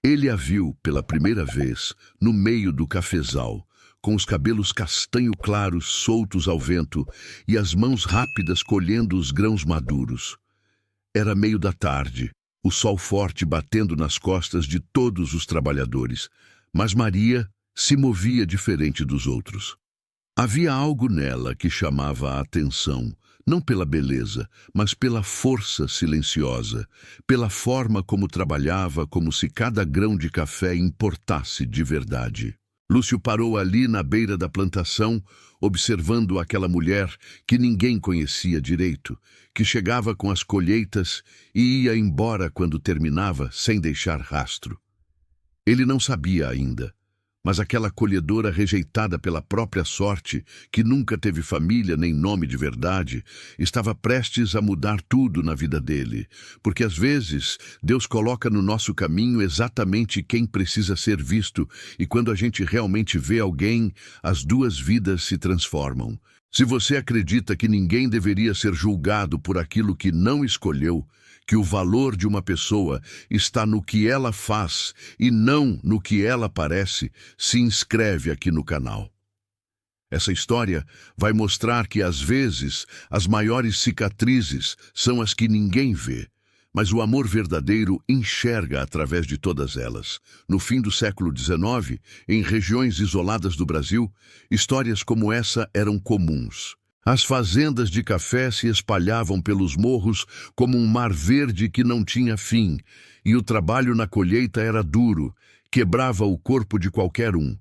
Ele a viu pela primeira vez no meio do cafezal, com os cabelos castanho claros soltos ao vento e as mãos rápidas colhendo os grãos maduros. Era meio da tarde, o sol forte batendo nas costas de todos os trabalhadores, mas Maria se movia diferente dos outros. Havia algo nela que chamava a atenção, não pela beleza, mas pela força silenciosa, pela forma como trabalhava, como se cada grão de café importasse de verdade. Lúcio parou ali na beira da plantação, observando aquela mulher que ninguém conhecia direito, que chegava com as colheitas e ia embora quando terminava, sem deixar rastro. Ele não sabia ainda, mas aquela colhedora rejeitada pela própria sorte, que nunca teve família nem nome de verdade, estava prestes a mudar tudo na vida dele, porque às vezes Deus coloca no nosso caminho exatamente quem precisa ser visto, e quando a gente realmente vê alguém, as duas vidas se transformam. Se você acredita que ninguém deveria ser julgado por aquilo que não escolheu, que o valor de uma pessoa está no que ela faz e não no que ela parece, se inscreve aqui no canal. Essa história vai mostrar que, às vezes, as maiores cicatrizes são as que ninguém vê, mas o amor verdadeiro enxerga através de todas elas. No fim do século XIX, em regiões isoladas do Brasil, histórias como essa eram comuns. As fazendas de café se espalhavam pelos morros como um mar verde que não tinha fim, e o trabalho na colheita era duro, quebrava o corpo de qualquer um.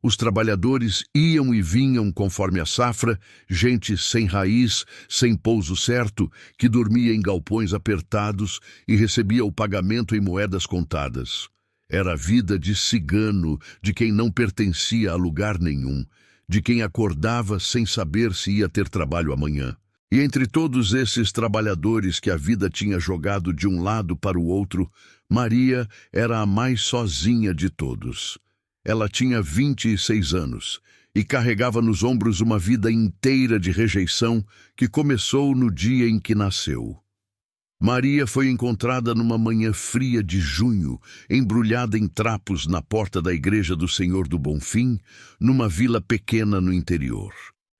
Os trabalhadores iam e vinham conforme a safra, gente sem raiz, sem pouso certo, que dormia em galpões apertados e recebia o pagamento em moedas contadas. Era a vida de cigano, de quem não pertencia a lugar nenhum, de quem acordava sem saber se ia ter trabalho amanhã. E entre todos esses trabalhadores que a vida tinha jogado de um lado para o outro, Maria era a mais sozinha de todos. Ela tinha 26 anos e carregava nos ombros uma vida inteira de rejeição que começou no dia em que nasceu. Maria foi encontrada numa manhã fria de junho, embrulhada em trapos na porta da igreja do Senhor do Bonfim, numa vila pequena no interior.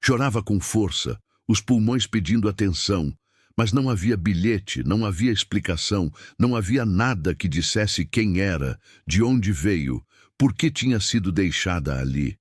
Chorava com força, os pulmões pedindo atenção, mas não havia bilhete, não havia explicação, não havia nada que dissesse quem era, de onde veio, por que tinha sido deixada ali.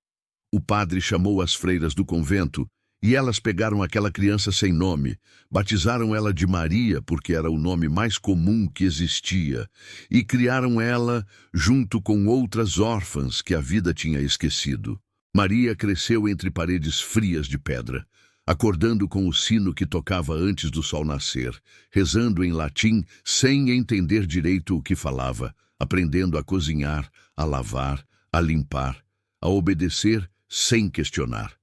O padre chamou as freiras do convento, e elas pegaram aquela criança sem nome, batizaram ela de Maria, porque era o nome mais comum que existia, e criaram ela junto com outras órfãs que a vida tinha esquecido. Maria cresceu entre paredes frias de pedra, acordando com o sino que tocava antes do sol nascer, rezando em latim sem entender direito o que falava, aprendendo a cozinhar, a lavar, a limpar, a obedecer sem questionar.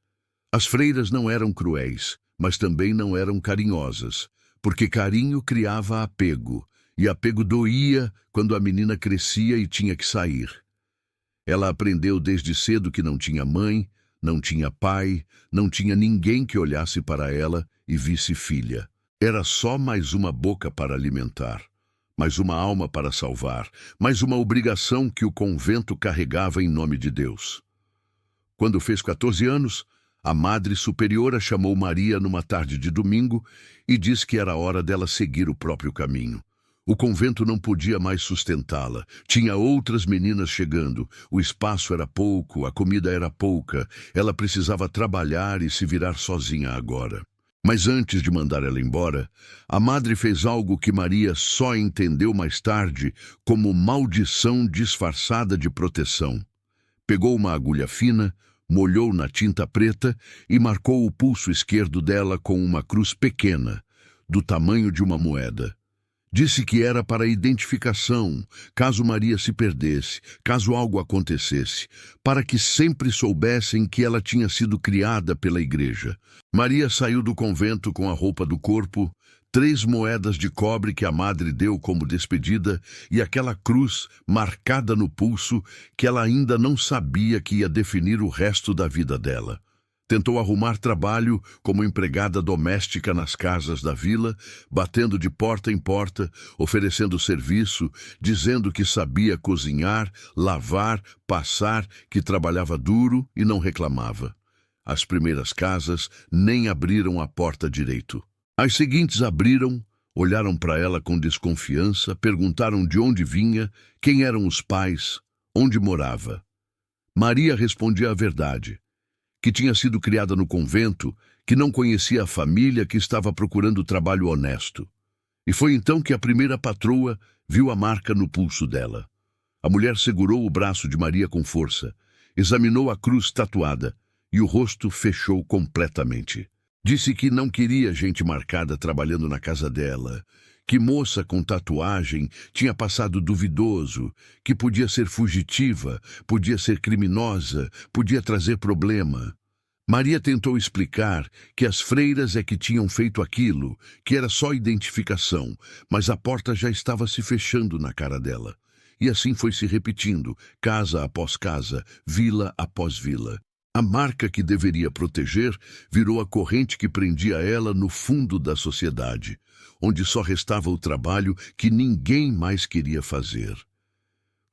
As freiras não eram cruéis, mas também não eram carinhosas, porque carinho criava apego, e apego doía quando a menina crescia e tinha que sair. Ela aprendeu desde cedo que não tinha mãe, não tinha pai, não tinha ninguém que olhasse para ela e visse filha. Era só mais uma boca para alimentar, mais uma alma para salvar, mais uma obrigação que o convento carregava em nome de Deus. Quando fez 14 anos, a Madre Superiora chamou Maria numa tarde de domingo e disse que era hora dela seguir o próprio caminho. O convento não podia mais sustentá-la. Tinha outras meninas chegando. O espaço era pouco, a comida era pouca. Ela precisava trabalhar e se virar sozinha agora. Mas antes de mandar ela embora, a madre fez algo que Maria só entendeu mais tarde como maldição disfarçada de proteção. Pegou uma agulha fina, molhou na tinta preta e marcou o pulso esquerdo dela com uma cruz pequena, do tamanho de uma moeda. Disse que era para identificação, caso Maria se perdesse, caso algo acontecesse, para que sempre soubessem que ela tinha sido criada pela igreja. Maria saiu do convento com a roupa do corpo, 3 moedas de cobre que a madre deu como despedida e aquela cruz marcada no pulso que ela ainda não sabia que ia definir o resto da vida dela. Tentou arrumar trabalho como empregada doméstica nas casas da vila, batendo de porta em porta, oferecendo serviço, dizendo que sabia cozinhar, lavar, passar, que trabalhava duro e não reclamava. As primeiras casas nem abriram a porta direito. As seguintes abriram, olharam para ela com desconfiança, perguntaram de onde vinha, quem eram os pais, onde morava. Maria respondia a verdade, que tinha sido criada no convento, que não conhecia a família, que estava procurando trabalho honesto. E foi então que a primeira patroa viu a marca no pulso dela. A mulher segurou o braço de Maria com força, examinou a cruz tatuada e o rosto fechou completamente. Disse que não queria gente marcada trabalhando na casa dela, que moça com tatuagem tinha passado duvidoso, que podia ser fugitiva, podia ser criminosa, podia trazer problema. Maria tentou explicar que as freiras é que tinham feito aquilo, que era só identificação, mas a porta já estava se fechando na cara dela. E assim foi se repetindo, casa após casa, vila após vila. A marca que deveria proteger virou a corrente que prendia ela no fundo da sociedade, onde só restava o trabalho que ninguém mais queria fazer.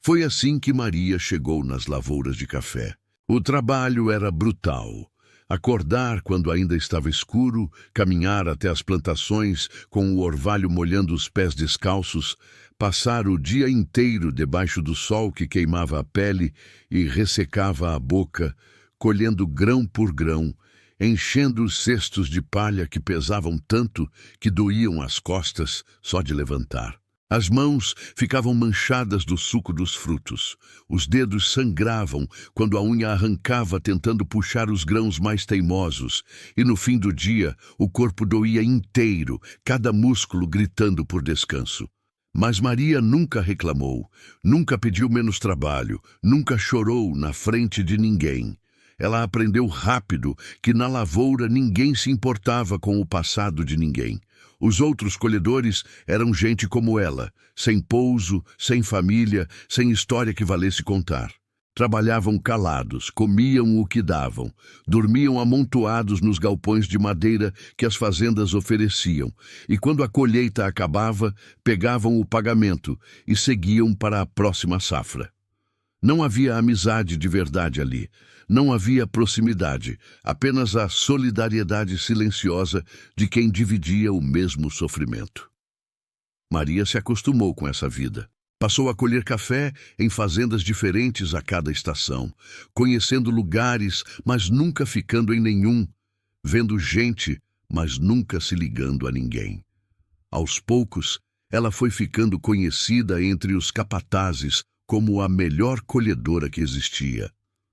Foi assim que Maria chegou nas lavouras de café. O trabalho era brutal. Acordar quando ainda estava escuro, caminhar até as plantações com o orvalho molhando os pés descalços, passar o dia inteiro debaixo do sol que queimava a pele e ressecava a boca, colhendo grão por grão, enchendo os cestos de palha que pesavam tanto que doíam as costas só de levantar. As mãos ficavam manchadas do suco dos frutos. Os dedos sangravam quando a unha arrancava tentando puxar os grãos mais teimosos. E no fim do dia, o corpo doía inteiro, cada músculo gritando por descanso. Mas Maria nunca reclamou, nunca pediu menos trabalho, nunca chorou na frente de ninguém. Ela aprendeu rápido que na lavoura ninguém se importava com o passado de ninguém. Os outros colhedores eram gente como ela, sem pouso, sem família, sem história que valesse contar. Trabalhavam calados, comiam o que davam, dormiam amontoados nos galpões de madeira que as fazendas ofereciam, e quando a colheita acabava, pegavam o pagamento e seguiam para a próxima safra. Não havia amizade de verdade ali. Não havia proximidade, apenas a solidariedade silenciosa de quem dividia o mesmo sofrimento. Maria se acostumou com essa vida. Passou a colher café em fazendas diferentes a cada estação, conhecendo lugares, mas nunca ficando em nenhum, vendo gente, mas nunca se ligando a ninguém. Aos poucos, ela foi ficando conhecida entre os capatazes como a melhor colhedora que existia.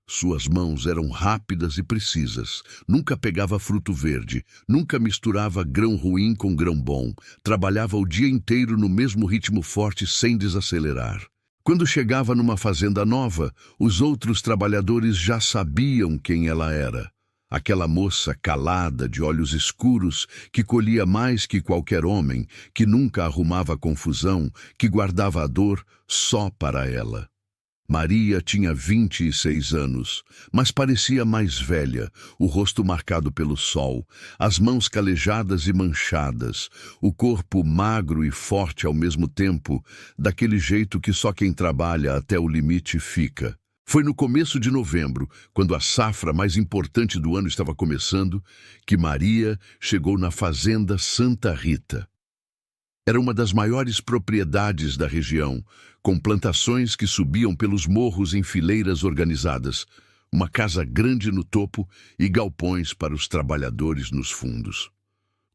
Suas mãos eram rápidas e precisas, nunca pegava fruto verde, nunca misturava grão ruim com grão bom, trabalhava o dia inteiro no mesmo ritmo forte sem desacelerar. Quando chegava numa fazenda nova, os outros trabalhadores já sabiam quem ela era. Aquela moça calada, de olhos escuros, que colhia mais que qualquer homem, que nunca arrumava confusão, que guardava a dor só para ela. Maria tinha 26 anos, mas parecia mais velha, o rosto marcado pelo sol, as mãos calejadas e manchadas, o corpo magro e forte ao mesmo tempo, daquele jeito que só quem trabalha até o limite fica. Foi no começo de novembro, quando a safra mais importante do ano estava começando, que Maria chegou na fazenda Santa Rita. Era uma das maiores propriedades da região, com plantações que subiam pelos morros em fileiras organizadas, uma casa grande no topo e galpões para os trabalhadores nos fundos.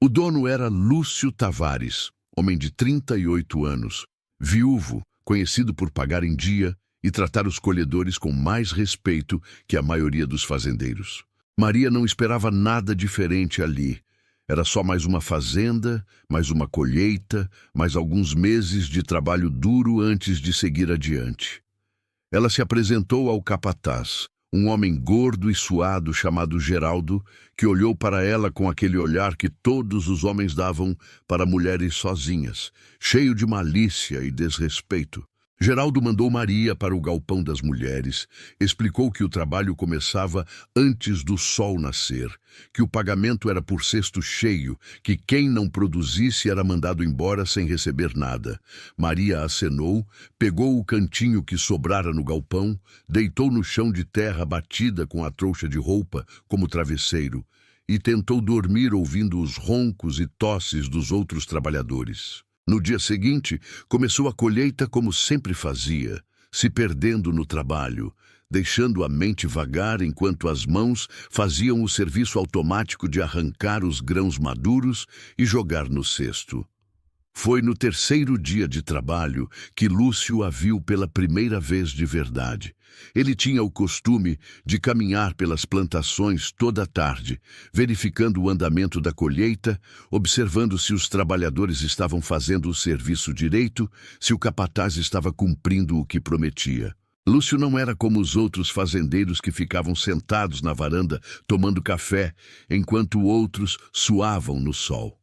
O dono era Lúcio Tavares, homem de 38 anos, viúvo, conhecido por pagar em dia e tratar os colhedores com mais respeito que a maioria dos fazendeiros. Maria não esperava nada diferente ali. Era só mais uma fazenda, mais uma colheita, mais alguns meses de trabalho duro antes de seguir adiante. Ela se apresentou ao capataz, um homem gordo e suado chamado Geraldo, que olhou para ela com aquele olhar que todos os homens davam para mulheres sozinhas, cheio de malícia e desrespeito. Geraldo mandou Maria para o galpão das mulheres, explicou que o trabalho começava antes do sol nascer, que o pagamento era por cesto cheio, que quem não produzisse era mandado embora sem receber nada. Maria acenou, pegou o cantinho que sobrara no galpão, deitou no chão de terra batida com a trouxa de roupa como travesseiro e tentou dormir ouvindo os roncos e tosses dos outros trabalhadores. No dia seguinte, começou a colheita como sempre fazia, se perdendo no trabalho, deixando a mente vagar enquanto as mãos faziam o serviço automático de arrancar os grãos maduros e jogar no cesto. Foi no terceiro dia de trabalho que Lúcio a viu pela primeira vez de verdade. Ele tinha o costume de caminhar pelas plantações toda a tarde, verificando o andamento da colheita, observando se os trabalhadores estavam fazendo o serviço direito, se o capataz estava cumprindo o que prometia. Lúcio não era como os outros fazendeiros que ficavam sentados na varanda tomando café, enquanto outros suavam no sol.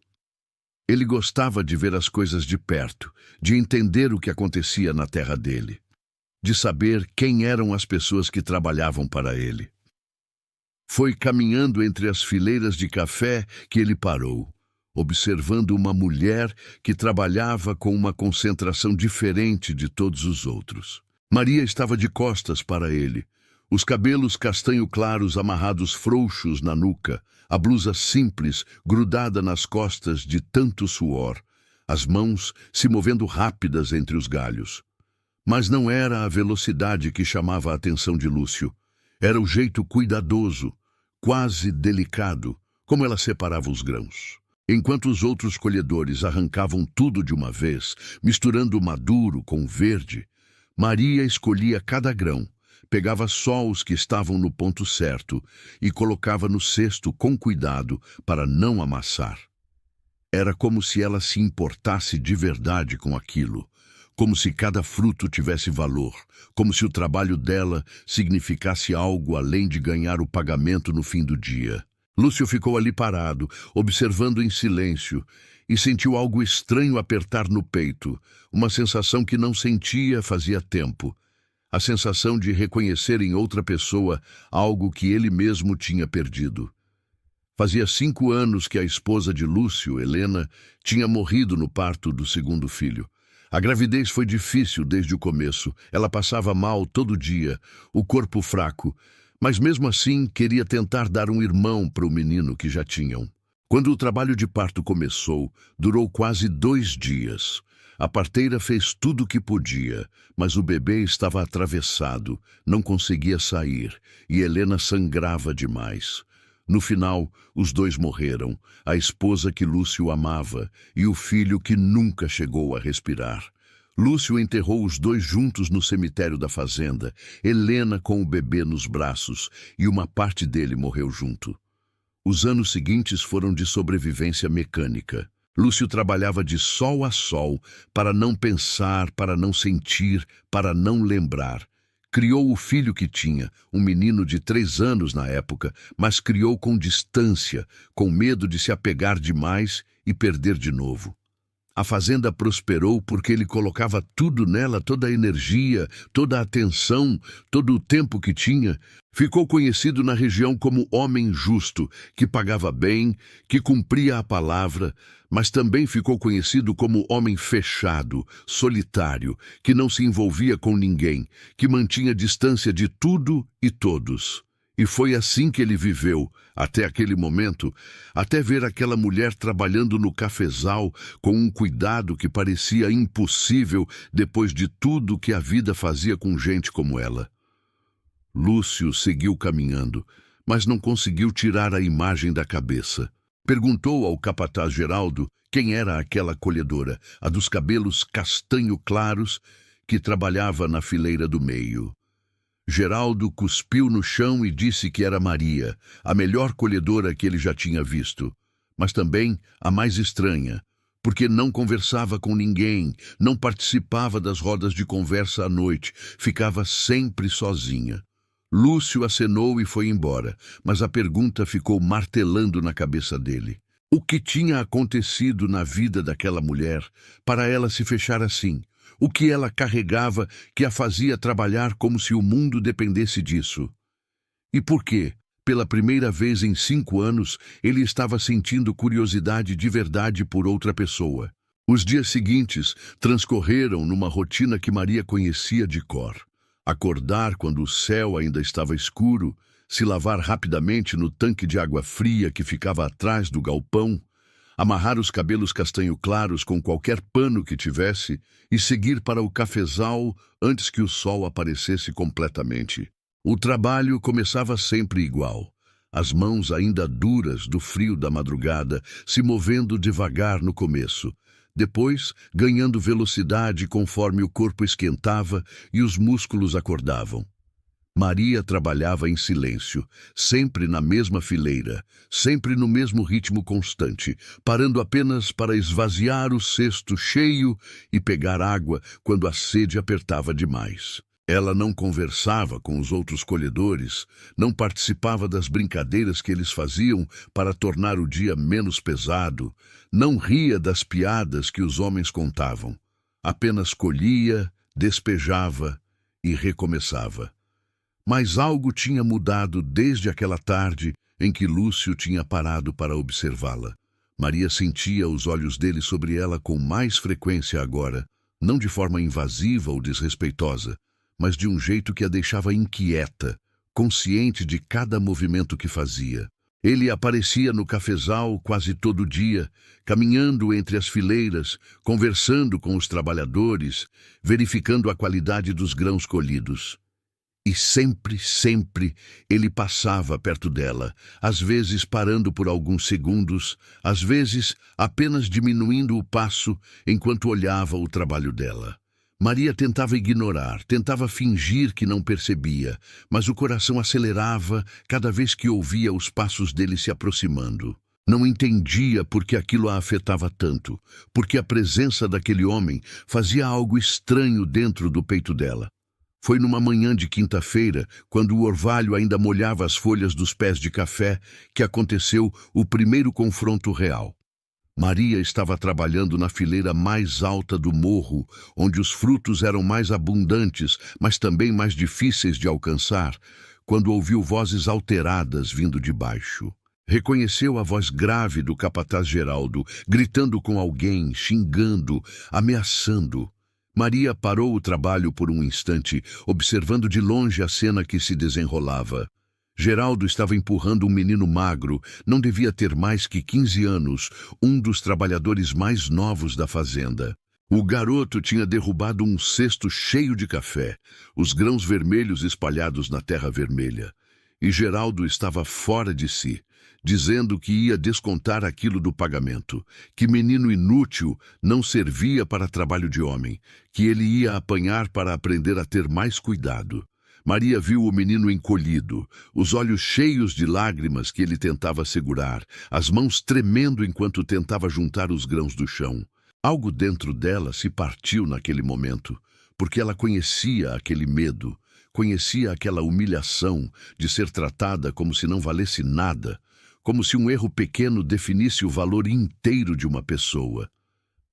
Ele gostava de ver as coisas de perto, de entender o que acontecia na terra dele, de saber quem eram as pessoas que trabalhavam para ele. Foi caminhando entre as fileiras de café que ele parou, observando uma mulher que trabalhava com uma concentração diferente de todos os outros. Maria estava de costas para ele, os cabelos castanho claros amarrados frouxos na nuca, a blusa simples grudada nas costas de tanto suor, as mãos se movendo rápidas entre os galhos. Mas não era a velocidade que chamava a atenção de Lúcio. Era o jeito cuidadoso, quase delicado, como ela separava os grãos. Enquanto os outros colhedores arrancavam tudo de uma vez, misturando o maduro com o verde, Maria escolhia cada grão, pegava só os que estavam no ponto certo e colocava no cesto com cuidado para não amassar. Era como se ela se importasse de verdade com aquilo, como se cada fruto tivesse valor, como se o trabalho dela significasse algo além de ganhar o pagamento no fim do dia. Lúcio ficou ali parado, observando em silêncio, e sentiu algo estranho apertar no peito, uma sensação que não sentia fazia tempo. A sensação de reconhecer em outra pessoa algo que ele mesmo tinha perdido. Fazia 5 anos que a esposa de Lúcio, Helena, tinha morrido no parto do segundo filho. A gravidez foi difícil desde o começo. Ela passava mal todo dia, o corpo fraco, mas mesmo assim queria tentar dar um irmão para o menino que já tinham. Quando o trabalho de parto começou, durou quase 2 dias. A parteira fez tudo o que podia, mas o bebê estava atravessado, não conseguia sair, e Helena sangrava demais. No final, os 2 morreram, a esposa que Lúcio amava e o filho que nunca chegou a respirar. Lúcio enterrou os 2 juntos no cemitério da fazenda, Helena com o bebê nos braços, e uma parte dele morreu junto. Os anos seguintes foram de sobrevivência mecânica. Lúcio trabalhava de sol a sol, para não pensar, para não sentir, para não lembrar. Criou o filho que tinha, um menino de 3 anos na época, mas criou com distância, com medo de se apegar demais e perder de novo. A fazenda prosperou porque ele colocava tudo nela, toda a energia, toda a atenção, todo o tempo que tinha. Ficou conhecido na região como homem justo, que pagava bem, que cumpria a palavra, mas também ficou conhecido como homem fechado, solitário, que não se envolvia com ninguém, que mantinha distância de tudo e todos. E foi assim que ele viveu, até aquele momento, até ver aquela mulher trabalhando no cafezal com um cuidado que parecia impossível depois de tudo que a vida fazia com gente como ela. Lúcio seguiu caminhando, mas não conseguiu tirar a imagem da cabeça. Perguntou ao capataz Geraldo quem era aquela colhedora, a dos cabelos castanho claros, que trabalhava na fileira do meio. Geraldo cuspiu no chão e disse que era Maria, a melhor colhedora que ele já tinha visto, mas também a mais estranha, porque não conversava com ninguém, não participava das rodas de conversa à noite, ficava sempre sozinha. Lúcio acenou e foi embora, mas a pergunta ficou martelando na cabeça dele. O que tinha acontecido na vida daquela mulher para ela se fechar assim? O que ela carregava que a fazia trabalhar como se o mundo dependesse disso? E por quê? Pela primeira vez em 5 anos, ele estava sentindo curiosidade de verdade por outra pessoa. Os dias seguintes transcorreram numa rotina que Maria conhecia de cor. Acordar quando o céu ainda estava escuro, se lavar rapidamente no tanque de água fria que ficava atrás do galpão, amarrar os cabelos castanho claros com qualquer pano que tivesse e seguir para o cafezal antes que o sol aparecesse completamente. O trabalho começava sempre igual. As mãos ainda duras do frio da madrugada, se movendo devagar no começo. Depois, ganhando velocidade conforme o corpo esquentava e os músculos acordavam. Maria trabalhava em silêncio, sempre na mesma fileira, sempre no mesmo ritmo constante, parando apenas para esvaziar o cesto cheio e pegar água quando a sede apertava demais. Ela não conversava com os outros colhedores, não participava das brincadeiras que eles faziam para tornar o dia menos pesado, não ria das piadas que os homens contavam. Apenas colhia, despejava e recomeçava. Mas algo tinha mudado desde aquela tarde em que Lúcio tinha parado para observá-la. Maria sentia os olhos dele sobre ela com mais frequência agora, não de forma invasiva ou desrespeitosa, mas de um jeito que a deixava inquieta, consciente de cada movimento que fazia. Ele aparecia no cafezal quase todo dia, caminhando entre as fileiras, conversando com os trabalhadores, verificando a qualidade dos grãos colhidos. E sempre, ele passava perto dela, às vezes parando por alguns segundos, às vezes apenas diminuindo o passo enquanto olhava o trabalho dela. Maria tentava ignorar, tentava fingir que não percebia, mas o coração acelerava cada vez que ouvia os passos dele se aproximando. Não entendia por que aquilo a afetava tanto, porque a presença daquele homem fazia algo estranho dentro do peito dela. Foi numa manhã de quinta-feira, quando o orvalho ainda molhava as folhas dos pés de café, que aconteceu o primeiro confronto real. Maria estava trabalhando na fileira mais alta do morro, onde os frutos eram mais abundantes, mas também mais difíceis de alcançar, quando ouviu vozes alteradas vindo de baixo. Reconheceu a voz grave do capataz Geraldo, gritando com alguém, xingando, ameaçando. Maria parou o trabalho por um instante, observando de longe a cena que se desenrolava. Geraldo estava empurrando um menino magro, não devia ter mais que 15 anos, um dos trabalhadores mais novos da fazenda. O garoto tinha derrubado um cesto cheio de café, os grãos vermelhos espalhados na terra vermelha. E Geraldo estava fora de si, dizendo que ia descontar aquilo do pagamento, que menino inútil não servia para trabalho de homem, que ele ia apanhar para aprender a ter mais cuidado. Maria viu o menino encolhido, os olhos cheios de lágrimas que ele tentava segurar, as mãos tremendo enquanto tentava juntar os grãos do chão. Algo dentro dela se partiu naquele momento, porque ela conhecia aquele medo, conhecia aquela humilhação de ser tratada como se não valesse nada, como se um erro pequeno definisse o valor inteiro de uma pessoa.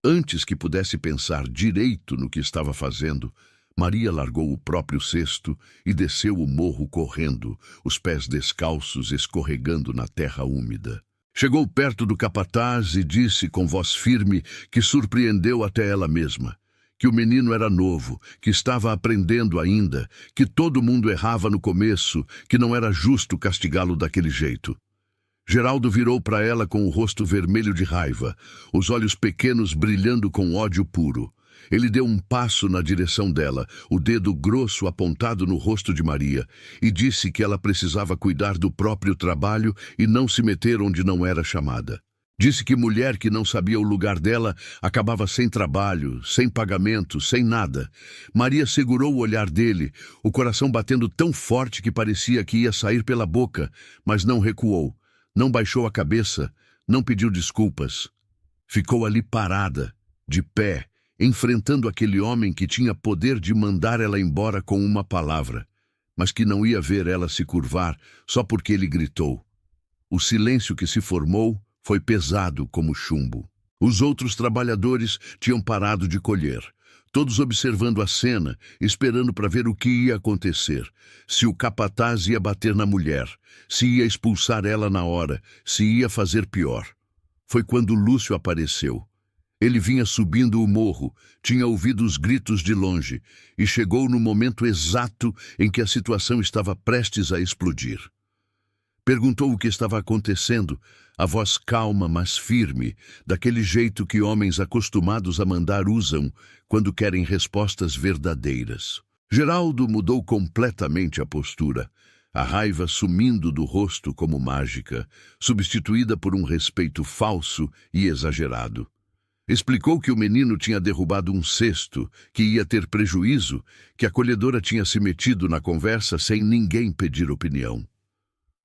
Antes que pudesse pensar direito no que estava fazendo, Maria largou o próprio cesto e desceu o morro correndo, os pés descalços escorregando na terra úmida. Chegou perto do capataz e disse com voz firme que surpreendeu até ela mesma, que o menino era novo, que estava aprendendo ainda, que todo mundo errava no começo, que não era justo castigá-lo daquele jeito. Geraldo virou para ela com o rosto vermelho de raiva, os olhos pequenos brilhando com ódio puro. Ele deu um passo na direção dela, o dedo grosso apontado no rosto de Maria, e disse que ela precisava cuidar do próprio trabalho e não se meter onde não era chamada. Disse que mulher que não sabia o lugar dela acabava sem trabalho, sem pagamento, sem nada. Maria segurou o olhar dele, o coração batendo tão forte que parecia que ia sair pela boca, mas não recuou, não baixou a cabeça, não pediu desculpas. Ficou ali parada, de pé, enfrentando aquele homem que tinha poder de mandar ela embora com uma palavra, mas que não ia ver ela se curvar só porque ele gritou. O silêncio que se formou foi pesado como chumbo. Os outros trabalhadores tinham parado de colher. todos observando a cena, esperando para ver o que ia acontecer. Se o capataz ia bater na mulher, se ia expulsar ela na hora, se ia fazer pior. Foi quando Lúcio apareceu. Ele vinha subindo o morro, tinha ouvido os gritos de longe e chegou no momento exato em que a situação estava prestes a explodir. Perguntou o que estava acontecendo, a voz calma, mas firme, daquele jeito que homens acostumados a mandar usam quando querem respostas verdadeiras. Geraldo mudou completamente a postura, a raiva sumindo do rosto como mágica, substituída por um respeito falso e exagerado. Explicou que o menino tinha derrubado um cesto, que ia ter prejuízo, que a acolhedora tinha se metido na conversa sem ninguém pedir opinião.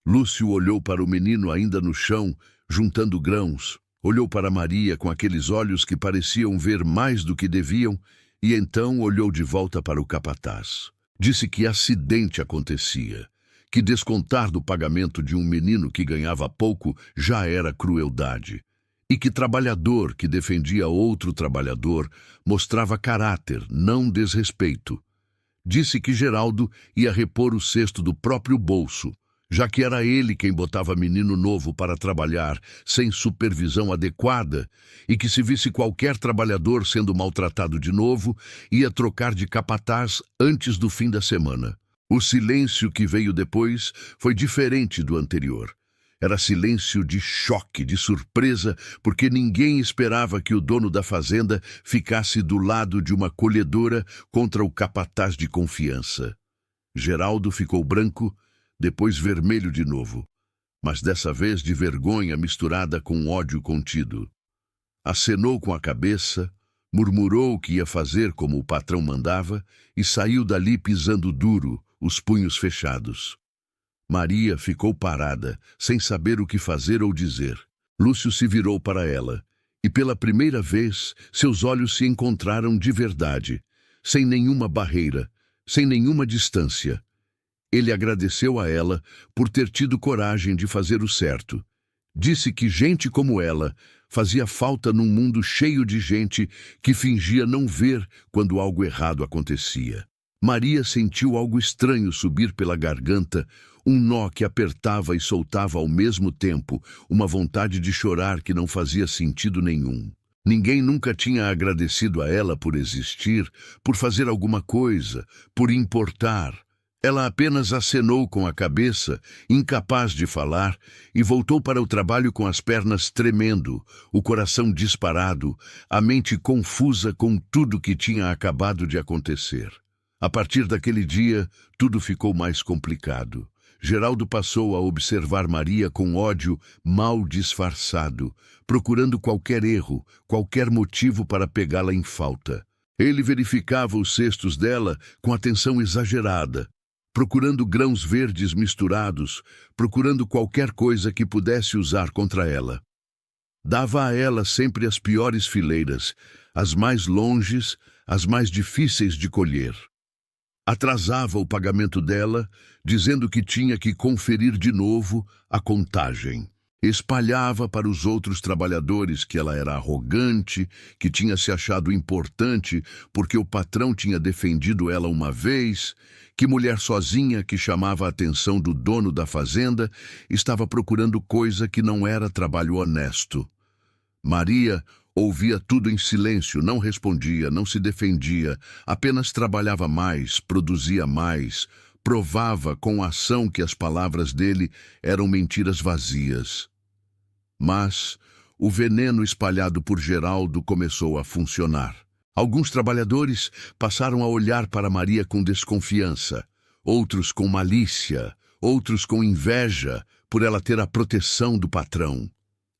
Lúcio olhou para o menino ainda no chão, juntando grãos, olhou para Maria com aqueles olhos que pareciam ver mais do que deviam, e então olhou de volta para o capataz. Disse que acidente acontecia, que descontar do pagamento de um menino que ganhava pouco já era crueldade, e que trabalhador que defendia outro trabalhador mostrava caráter, não desrespeito. Disse que Geraldo ia repor o cesto do próprio bolso, já que era ele quem botava menino novo para trabalhar sem supervisão adequada e que se visse qualquer trabalhador sendo maltratado de novo, ia trocar de capataz antes do fim da semana. O silêncio que veio depois foi diferente do anterior. Era silêncio de choque, de surpresa, porque ninguém esperava que o dono da fazenda ficasse do lado de uma colhedora contra o capataz de confiança. Geraldo ficou branco, depois vermelho de novo, mas dessa vez de vergonha misturada com ódio contido. Acenou com a cabeça, murmurou o que ia fazer como o patrão mandava e saiu dali pisando duro, os punhos fechados. Maria ficou parada, sem saber o que fazer ou dizer. Lúcio se virou para ela, e pela primeira vez seus olhos se encontraram de verdade, sem nenhuma barreira, sem nenhuma distância. Ele agradeceu a ela por ter tido coragem de fazer o certo. Disse que gente como ela fazia falta num mundo cheio de gente que fingia não ver quando algo errado acontecia. Maria sentiu algo estranho subir pela garganta, um nó que apertava e soltava ao mesmo tempo, uma vontade de chorar que não fazia sentido nenhum. Ninguém nunca tinha agradecido a ela por existir, por fazer alguma coisa, por importar. Ela apenas acenou com a cabeça, incapaz de falar, e voltou para o trabalho com as pernas tremendo, o coração disparado, a mente confusa com tudo que tinha acabado de acontecer. A partir daquele dia, tudo ficou mais complicado. Geraldo passou a observar Maria com ódio mal disfarçado, procurando qualquer erro, qualquer motivo para pegá-la em falta. Ele verificava os cestos dela com atenção exagerada, procurando grãos verdes misturados, procurando qualquer coisa que pudesse usar contra ela. Dava a ela sempre as piores fileiras, as mais longes, as mais difíceis de colher. Atrasava o pagamento dela, dizendo que tinha que conferir de novo a contagem. Espalhava para os outros trabalhadores que ela era arrogante, que tinha se achado importante porque o patrão tinha defendido ela uma vez, que mulher sozinha que chamava a atenção do dono da fazenda estava procurando coisa que não era trabalho honesto. Maria ouvia tudo em silêncio, não respondia, não se defendia, apenas trabalhava mais, produzia mais, provava com a ação que as palavras dele eram mentiras vazias. Mas o veneno espalhado por Geraldo começou a funcionar. Alguns trabalhadores passaram a olhar para Maria com desconfiança, outros com malícia, outros com inveja por ela ter a proteção do patrão.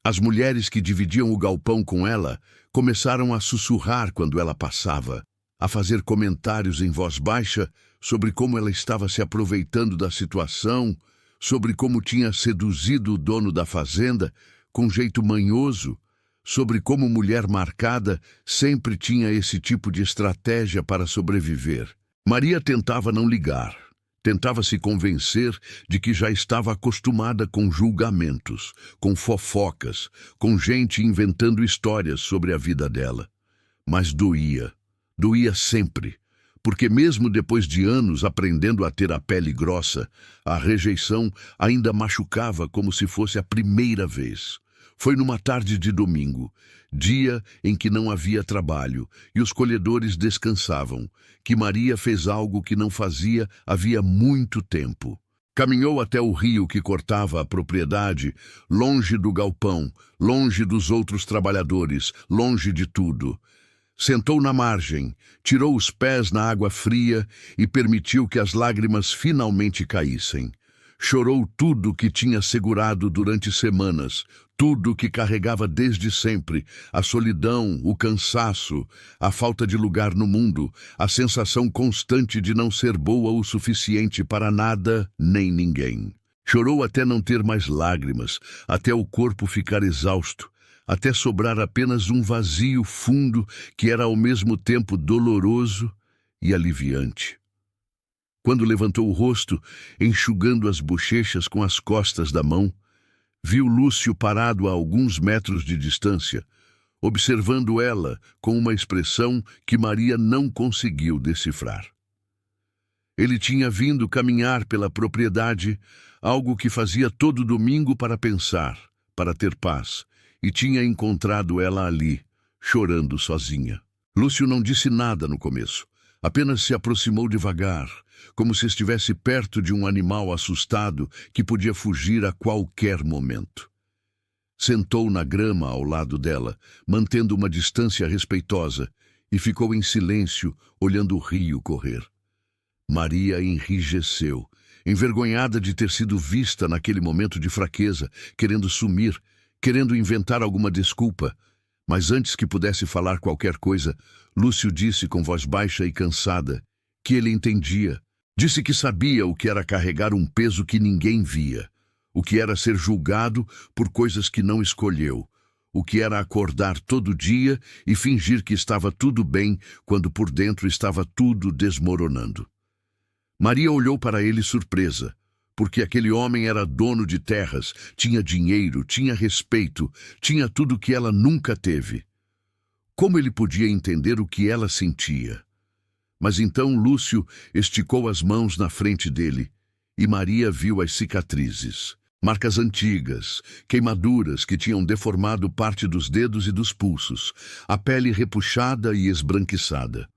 As mulheres que dividiam o galpão com ela começaram a sussurrar quando ela passava, a fazer comentários em voz baixa sobre como ela estava se aproveitando da situação, sobre como tinha seduzido o dono da fazenda com jeito manhoso, sobre como mulher marcada sempre tinha esse tipo de estratégia para sobreviver. Maria tentava não ligar. Tentava se convencer de que já estava acostumada com julgamentos, com fofocas, com gente inventando histórias sobre a vida dela. Mas doía. Doía sempre, porque mesmo depois de anos aprendendo a ter a pele grossa, a rejeição ainda machucava como se fosse a primeira vez. Foi numa tarde de domingo, dia em que não havia trabalho e os colhedores descansavam, que Maria fez algo que não fazia havia muito tempo. Caminhou até o rio que cortava a propriedade, longe do galpão, longe dos outros trabalhadores, longe de tudo. Sentou na margem, tirou os pés na água fria e permitiu que as lágrimas finalmente caíssem. Chorou tudo que tinha segurado durante semanas, tudo que carregava desde sempre, a solidão, o cansaço, a falta de lugar no mundo, a sensação constante de não ser boa o suficiente para nada nem ninguém. Chorou até não ter mais lágrimas, até o corpo ficar exausto, até sobrar apenas um vazio fundo que era ao mesmo tempo doloroso e aliviante. Quando levantou o rosto, enxugando as bochechas com as costas da mão, viu Lúcio parado a alguns metros de distância, observando ela com uma expressão que Maria não conseguiu decifrar. Ele tinha vindo caminhar pela propriedade, algo que fazia todo domingo para pensar, para ter paz, e tinha encontrado ela ali, chorando sozinha. Lúcio não disse nada no começo, apenas se aproximou devagar, como se estivesse perto de um animal assustado que podia fugir a qualquer momento. Sentou na grama ao lado dela, mantendo uma distância respeitosa, e ficou em silêncio, olhando o rio correr. Maria enrijeceu, envergonhada de ter sido vista naquele momento de fraqueza, querendo sumir, querendo inventar alguma desculpa. Mas antes que pudesse falar qualquer coisa, Lúcio disse com voz baixa e cansada que ele entendia. Disse que sabia o que era carregar um peso que ninguém via, o que era ser julgado por coisas que não escolheu, o que era acordar todo dia e fingir que estava tudo bem quando por dentro estava tudo desmoronando. Maria olhou para ele surpresa, porque aquele homem era dono de terras, tinha dinheiro, tinha respeito, tinha tudo que ela nunca teve. Como ele podia entender o que ela sentia? Mas então Lúcio esticou as mãos na frente dele e Maria viu as cicatrizes, marcas antigas, queimaduras que tinham deformado parte dos dedos e dos pulsos, a pele repuxada e esbranquiçada.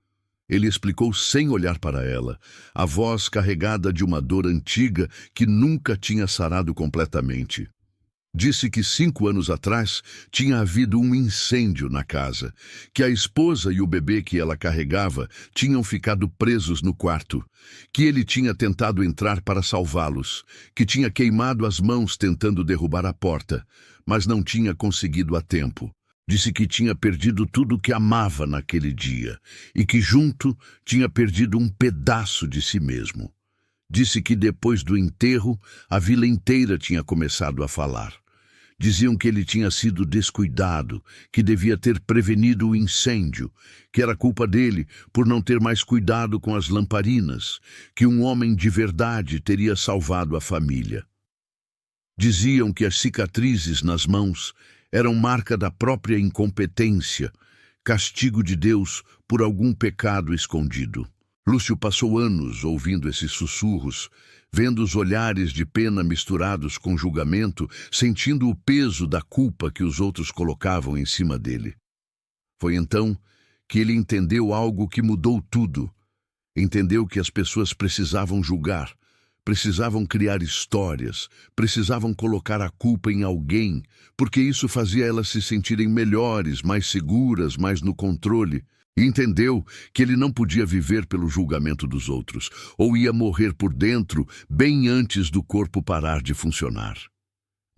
Ele explicou sem olhar para ela, a voz carregada de uma dor antiga que nunca tinha sarado completamente. Disse que 5 anos atrás tinha havido um incêndio na casa, que a esposa e o bebê que ela carregava tinham ficado presos no quarto, que ele tinha tentado entrar para salvá-los, que tinha queimado as mãos tentando derrubar a porta, mas não tinha conseguido a tempo. Disse que tinha perdido tudo o que amava naquele dia e que junto tinha perdido um pedaço de si mesmo. Disse que depois do enterro, a vila inteira tinha começado a falar. Diziam que ele tinha sido descuidado, que devia ter prevenido o incêndio, que era culpa dele por não ter mais cuidado com as lamparinas, que um homem de verdade teria salvado a família. Diziam que as cicatrizes nas mãos eram marca da própria incompetência, castigo de Deus por algum pecado escondido. Lúcio passou anos ouvindo esses sussurros, vendo os olhares de pena misturados com julgamento, sentindo o peso da culpa que os outros colocavam em cima dele. Foi então que ele entendeu algo que mudou tudo. Entendeu que as pessoas precisavam julgar, precisavam criar histórias, precisavam colocar a culpa em alguém, porque isso fazia elas se sentirem melhores, mais seguras, mais no controle. E entendeu que ele não podia viver pelo julgamento dos outros, ou ia morrer por dentro bem antes do corpo parar de funcionar.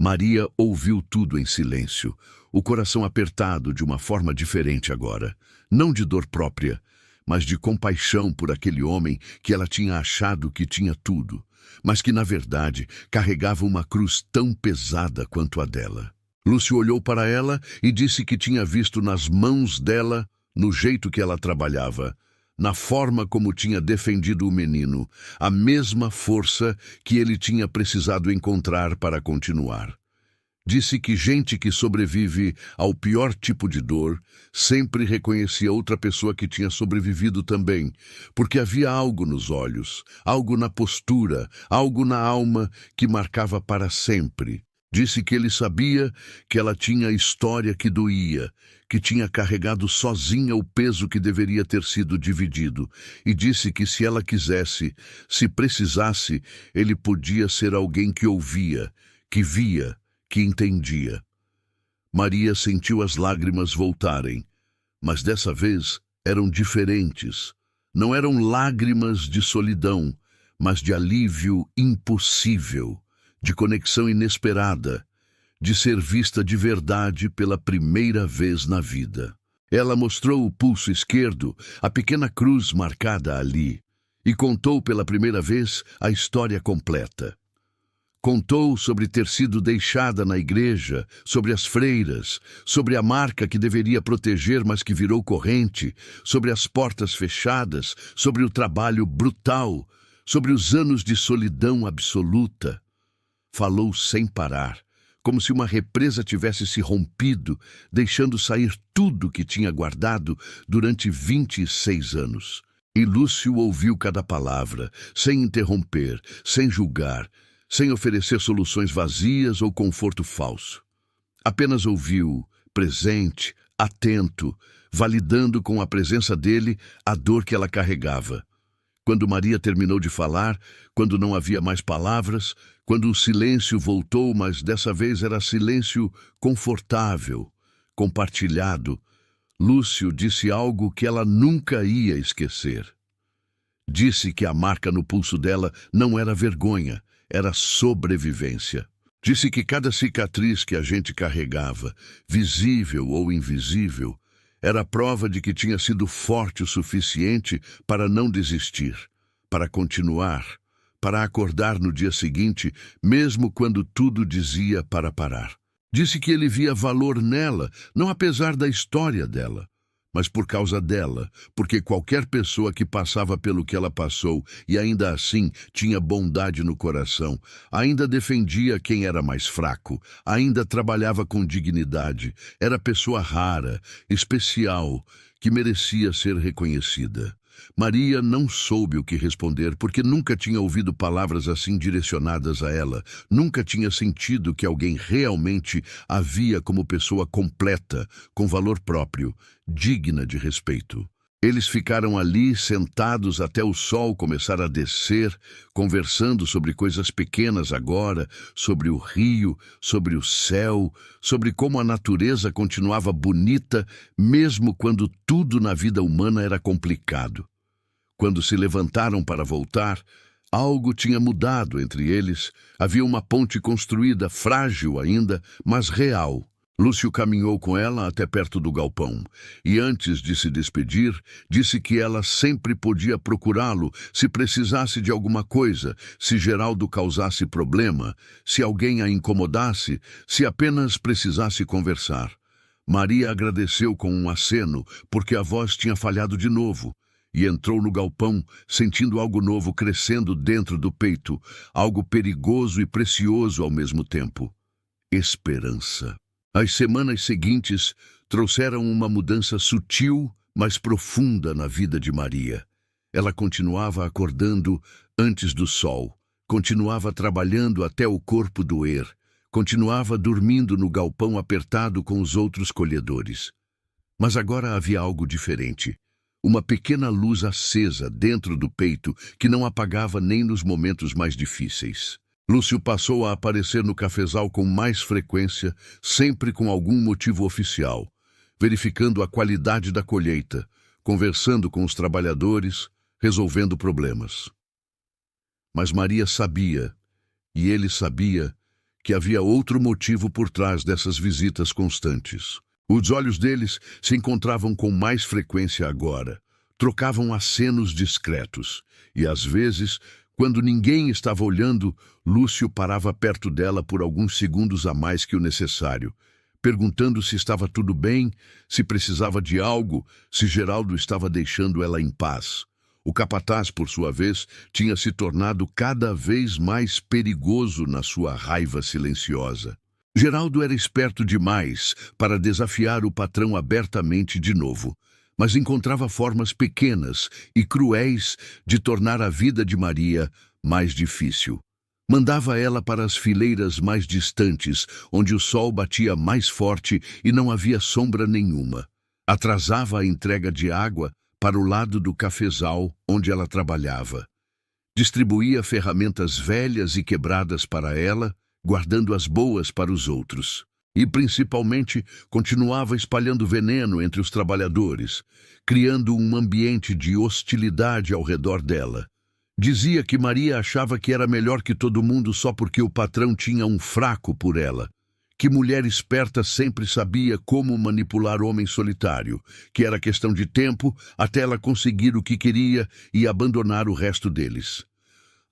Maria ouviu tudo em silêncio, o coração apertado de uma forma diferente agora, não de dor própria, mas de compaixão por aquele homem que ela tinha achado que tinha tudo, mas que na verdade carregava uma cruz tão pesada quanto a dela. Lúcio olhou para ela e disse que tinha visto nas mãos dela, no jeito que ela trabalhava, na forma como tinha defendido o menino, a mesma força que ele tinha precisado encontrar para continuar. Disse que gente que sobrevive ao pior tipo de dor sempre reconhecia outra pessoa que tinha sobrevivido também, porque havia algo nos olhos, algo na postura, algo na alma que marcava para sempre. Disse que ele sabia que ela tinha história que doía, que tinha carregado sozinha o peso que deveria ter sido dividido, e disse que se ela quisesse, se precisasse, ele podia ser alguém que ouvia, que via, que entendia. Maria sentiu as lágrimas voltarem, mas dessa vez eram diferentes. Não eram lágrimas de solidão, mas de alívio impossível, de conexão inesperada, de ser vista de verdade pela primeira vez na vida. Ela mostrou o pulso esquerdo, a pequena cruz marcada ali, e contou pela primeira vez a história completa. Contou sobre ter sido deixada na igreja, sobre as freiras, sobre a marca que deveria proteger, mas que virou corrente, sobre as portas fechadas, sobre o trabalho brutal, sobre os anos de solidão absoluta. Falou sem parar, como se uma represa tivesse se rompido, deixando sair tudo que tinha guardado durante 26 anos. E Lúcio ouviu cada palavra, sem interromper, sem julgar, sem oferecer soluções vazias ou conforto falso. Apenas ouviu, presente, atento, validando com a presença dele a dor que ela carregava. Quando Maria terminou de falar, quando não havia mais palavras, quando o silêncio voltou, mas dessa vez era silêncio confortável, compartilhado, Lúcio disse algo que ela nunca ia esquecer. Disse que a marca no pulso dela não era vergonha, era sobrevivência. Disse que cada cicatriz que a gente carregava, visível ou invisível, era prova de que tinha sido forte o suficiente para não desistir, para continuar, para acordar no dia seguinte, mesmo quando tudo dizia para parar. Disse que ele via valor nela, não apesar da história dela, mas por causa dela, porque qualquer pessoa que passava pelo que ela passou e ainda assim tinha bondade no coração, ainda defendia quem era mais fraco, ainda trabalhava com dignidade, era pessoa rara, especial, que merecia ser reconhecida. Maria não soube o que responder, porque nunca tinha ouvido palavras assim direcionadas a ela, nunca tinha sentido que alguém realmente a via como pessoa completa, com valor próprio, digna de respeito. Eles ficaram ali, sentados até o sol começar a descer, conversando sobre coisas pequenas agora, sobre o rio, sobre o céu, sobre como a natureza continuava bonita, mesmo quando tudo na vida humana era complicado. Quando se levantaram para voltar, algo tinha mudado entre eles. Havia uma ponte construída, frágil ainda, mas real. Lúcio caminhou com ela até perto do galpão, e antes de se despedir, disse que ela sempre podia procurá-lo se precisasse de alguma coisa, se Geraldo causasse problema, se alguém a incomodasse, se apenas precisasse conversar. Maria agradeceu com um aceno, porque a voz tinha falhado de novo, e entrou no galpão, sentindo algo novo crescendo dentro do peito, algo perigoso e precioso ao mesmo tempo. Esperança. As semanas seguintes trouxeram uma mudança sutil, mas profunda na vida de Maria. Ela continuava acordando antes do sol, continuava trabalhando até o corpo doer, continuava dormindo no galpão apertado com os outros colhedores. Mas agora havia algo diferente. Uma pequena luz acesa dentro do peito que não apagava nem nos momentos mais difíceis. Lúcio passou a aparecer no cafezal com mais frequência, sempre com algum motivo oficial, verificando a qualidade da colheita, conversando com os trabalhadores, resolvendo problemas. Mas Maria sabia, e ele sabia, que havia outro motivo por trás dessas visitas constantes. Os olhos deles se encontravam com mais frequência agora, trocavam acenos discretos, e às vezes, quando ninguém estava olhando, Lúcio parava perto dela por alguns segundos a mais que o necessário, perguntando se estava tudo bem, se precisava de algo, se Geraldo estava deixando ela em paz. O capataz, por sua vez, tinha se tornado cada vez mais perigoso na sua raiva silenciosa. Geraldo era esperto demais para desafiar o patrão abertamente de novo, mas encontrava formas pequenas e cruéis de tornar a vida de Maria mais difícil. Mandava ela para as fileiras mais distantes, onde o sol batia mais forte e não havia sombra nenhuma. Atrasava a entrega de água para o lado do cafezal onde ela trabalhava. Distribuía ferramentas velhas e quebradas para ela, guardando as boas para os outros. E, principalmente, continuava espalhando veneno entre os trabalhadores, criando um ambiente de hostilidade ao redor dela. Dizia que Maria achava que era melhor que todo mundo só porque o patrão tinha um fraco por ela, que mulher esperta sempre sabia como manipular homem solitário, que era questão de tempo até ela conseguir o que queria e abandonar o resto deles.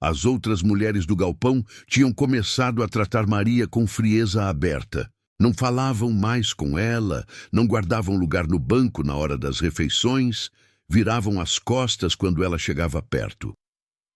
As outras mulheres do galpão tinham começado a tratar Maria com frieza aberta. Não falavam mais com ela, não guardavam lugar no banco na hora das refeições, viravam as costas quando ela chegava perto.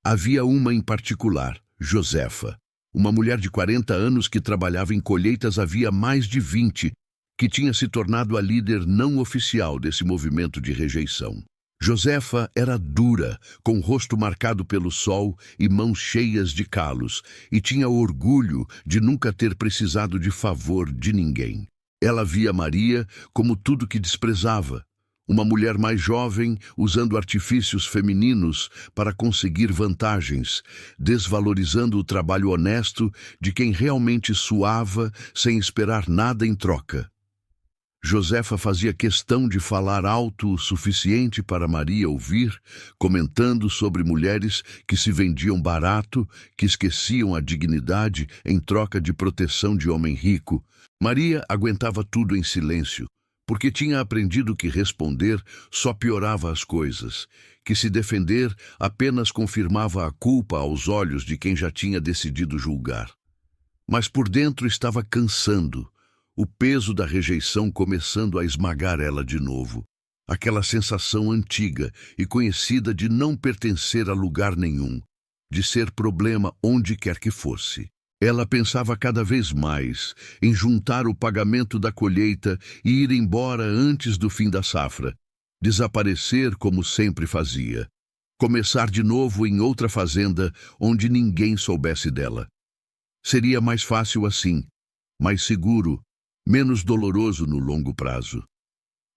Havia uma em particular, Josefa, uma mulher de 40 anos que trabalhava em colheitas havia mais de 20, que tinha se tornado a líder não oficial desse movimento de rejeição. Josefa era dura, com o rosto marcado pelo sol e mãos cheias de calos, e tinha orgulho de nunca ter precisado de favor de ninguém. Ela via Maria como tudo que desprezava, uma mulher mais jovem usando artifícios femininos para conseguir vantagens, desvalorizando o trabalho honesto de quem realmente suava sem esperar nada em troca. Josefa fazia questão de falar alto o suficiente para Maria ouvir, comentando sobre mulheres que se vendiam barato, que esqueciam a dignidade em troca de proteção de homem rico. Maria aguentava tudo em silêncio, porque tinha aprendido que responder só piorava as coisas, que se defender apenas confirmava a culpa aos olhos de quem já tinha decidido julgar. Mas por dentro estava cansando, o peso da rejeição começando a esmagar ela de novo. Aquela sensação antiga e conhecida de não pertencer a lugar nenhum, de ser problema onde quer que fosse. Ela pensava cada vez mais em juntar o pagamento da colheita e ir embora antes do fim da safra, desaparecer como sempre fazia, começar de novo em outra fazenda onde ninguém soubesse dela. Seria mais fácil assim, mais seguro, menos doloroso no longo prazo.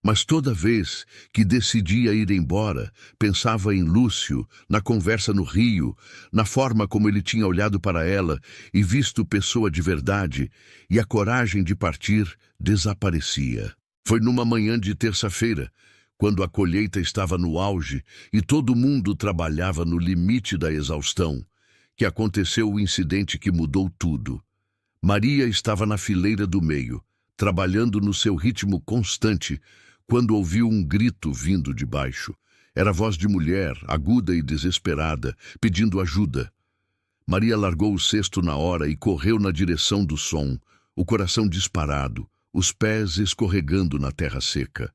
Mas toda vez que decidia ir embora, pensava em Lúcio, na conversa no Rio, na forma como ele tinha olhado para ela e visto pessoa de verdade, e a coragem de partir desaparecia. Foi numa manhã de terça-feira, quando a colheita estava no auge e todo mundo trabalhava no limite da exaustão, que aconteceu o incidente que mudou tudo. Maria estava na fileira do meio, trabalhando no seu ritmo constante, quando ouviu um grito vindo de baixo. Era voz de mulher, aguda e desesperada, pedindo ajuda. Maria largou o cesto na hora e correu na direção do som, o coração disparado, os pés escorregando na terra seca.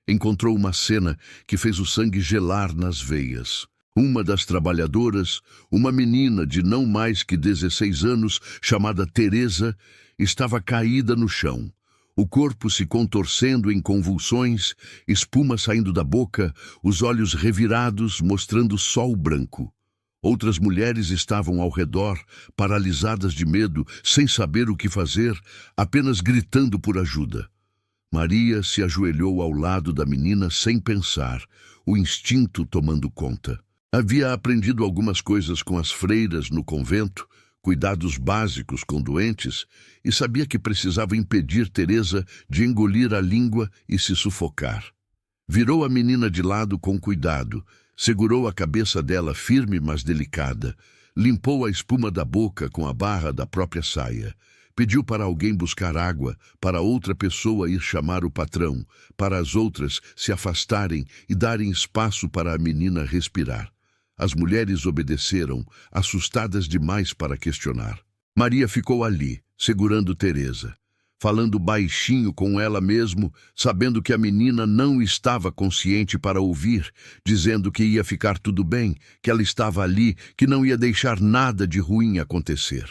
Encontrou uma cena que fez o sangue gelar nas veias. Uma das trabalhadoras, uma menina de não mais que 16 anos, chamada Teresa, estava caída no chão, o corpo se contorcendo em convulsões, espuma saindo da boca, os olhos revirados mostrando só o branco. Outras mulheres estavam ao redor, paralisadas de medo, sem saber o que fazer, apenas gritando por ajuda. Maria se ajoelhou ao lado da menina sem pensar, o instinto tomando conta. Havia aprendido algumas coisas com as freiras no convento, cuidados básicos com doentes, e sabia que precisava impedir Teresa de engolir a língua e se sufocar. Virou a menina de lado com cuidado, segurou a cabeça dela firme mas delicada, limpou a espuma da boca com a barra da própria saia, pediu para alguém buscar água, para outra pessoa ir chamar o patrão, para as outras se afastarem e darem espaço para a menina respirar. As mulheres obedeceram, assustadas demais para questionar. Maria ficou ali, segurando Teresa, falando baixinho com ela mesmo, sabendo que a menina não estava consciente para ouvir, dizendo que ia ficar tudo bem, que ela estava ali, que não ia deixar nada de ruim acontecer.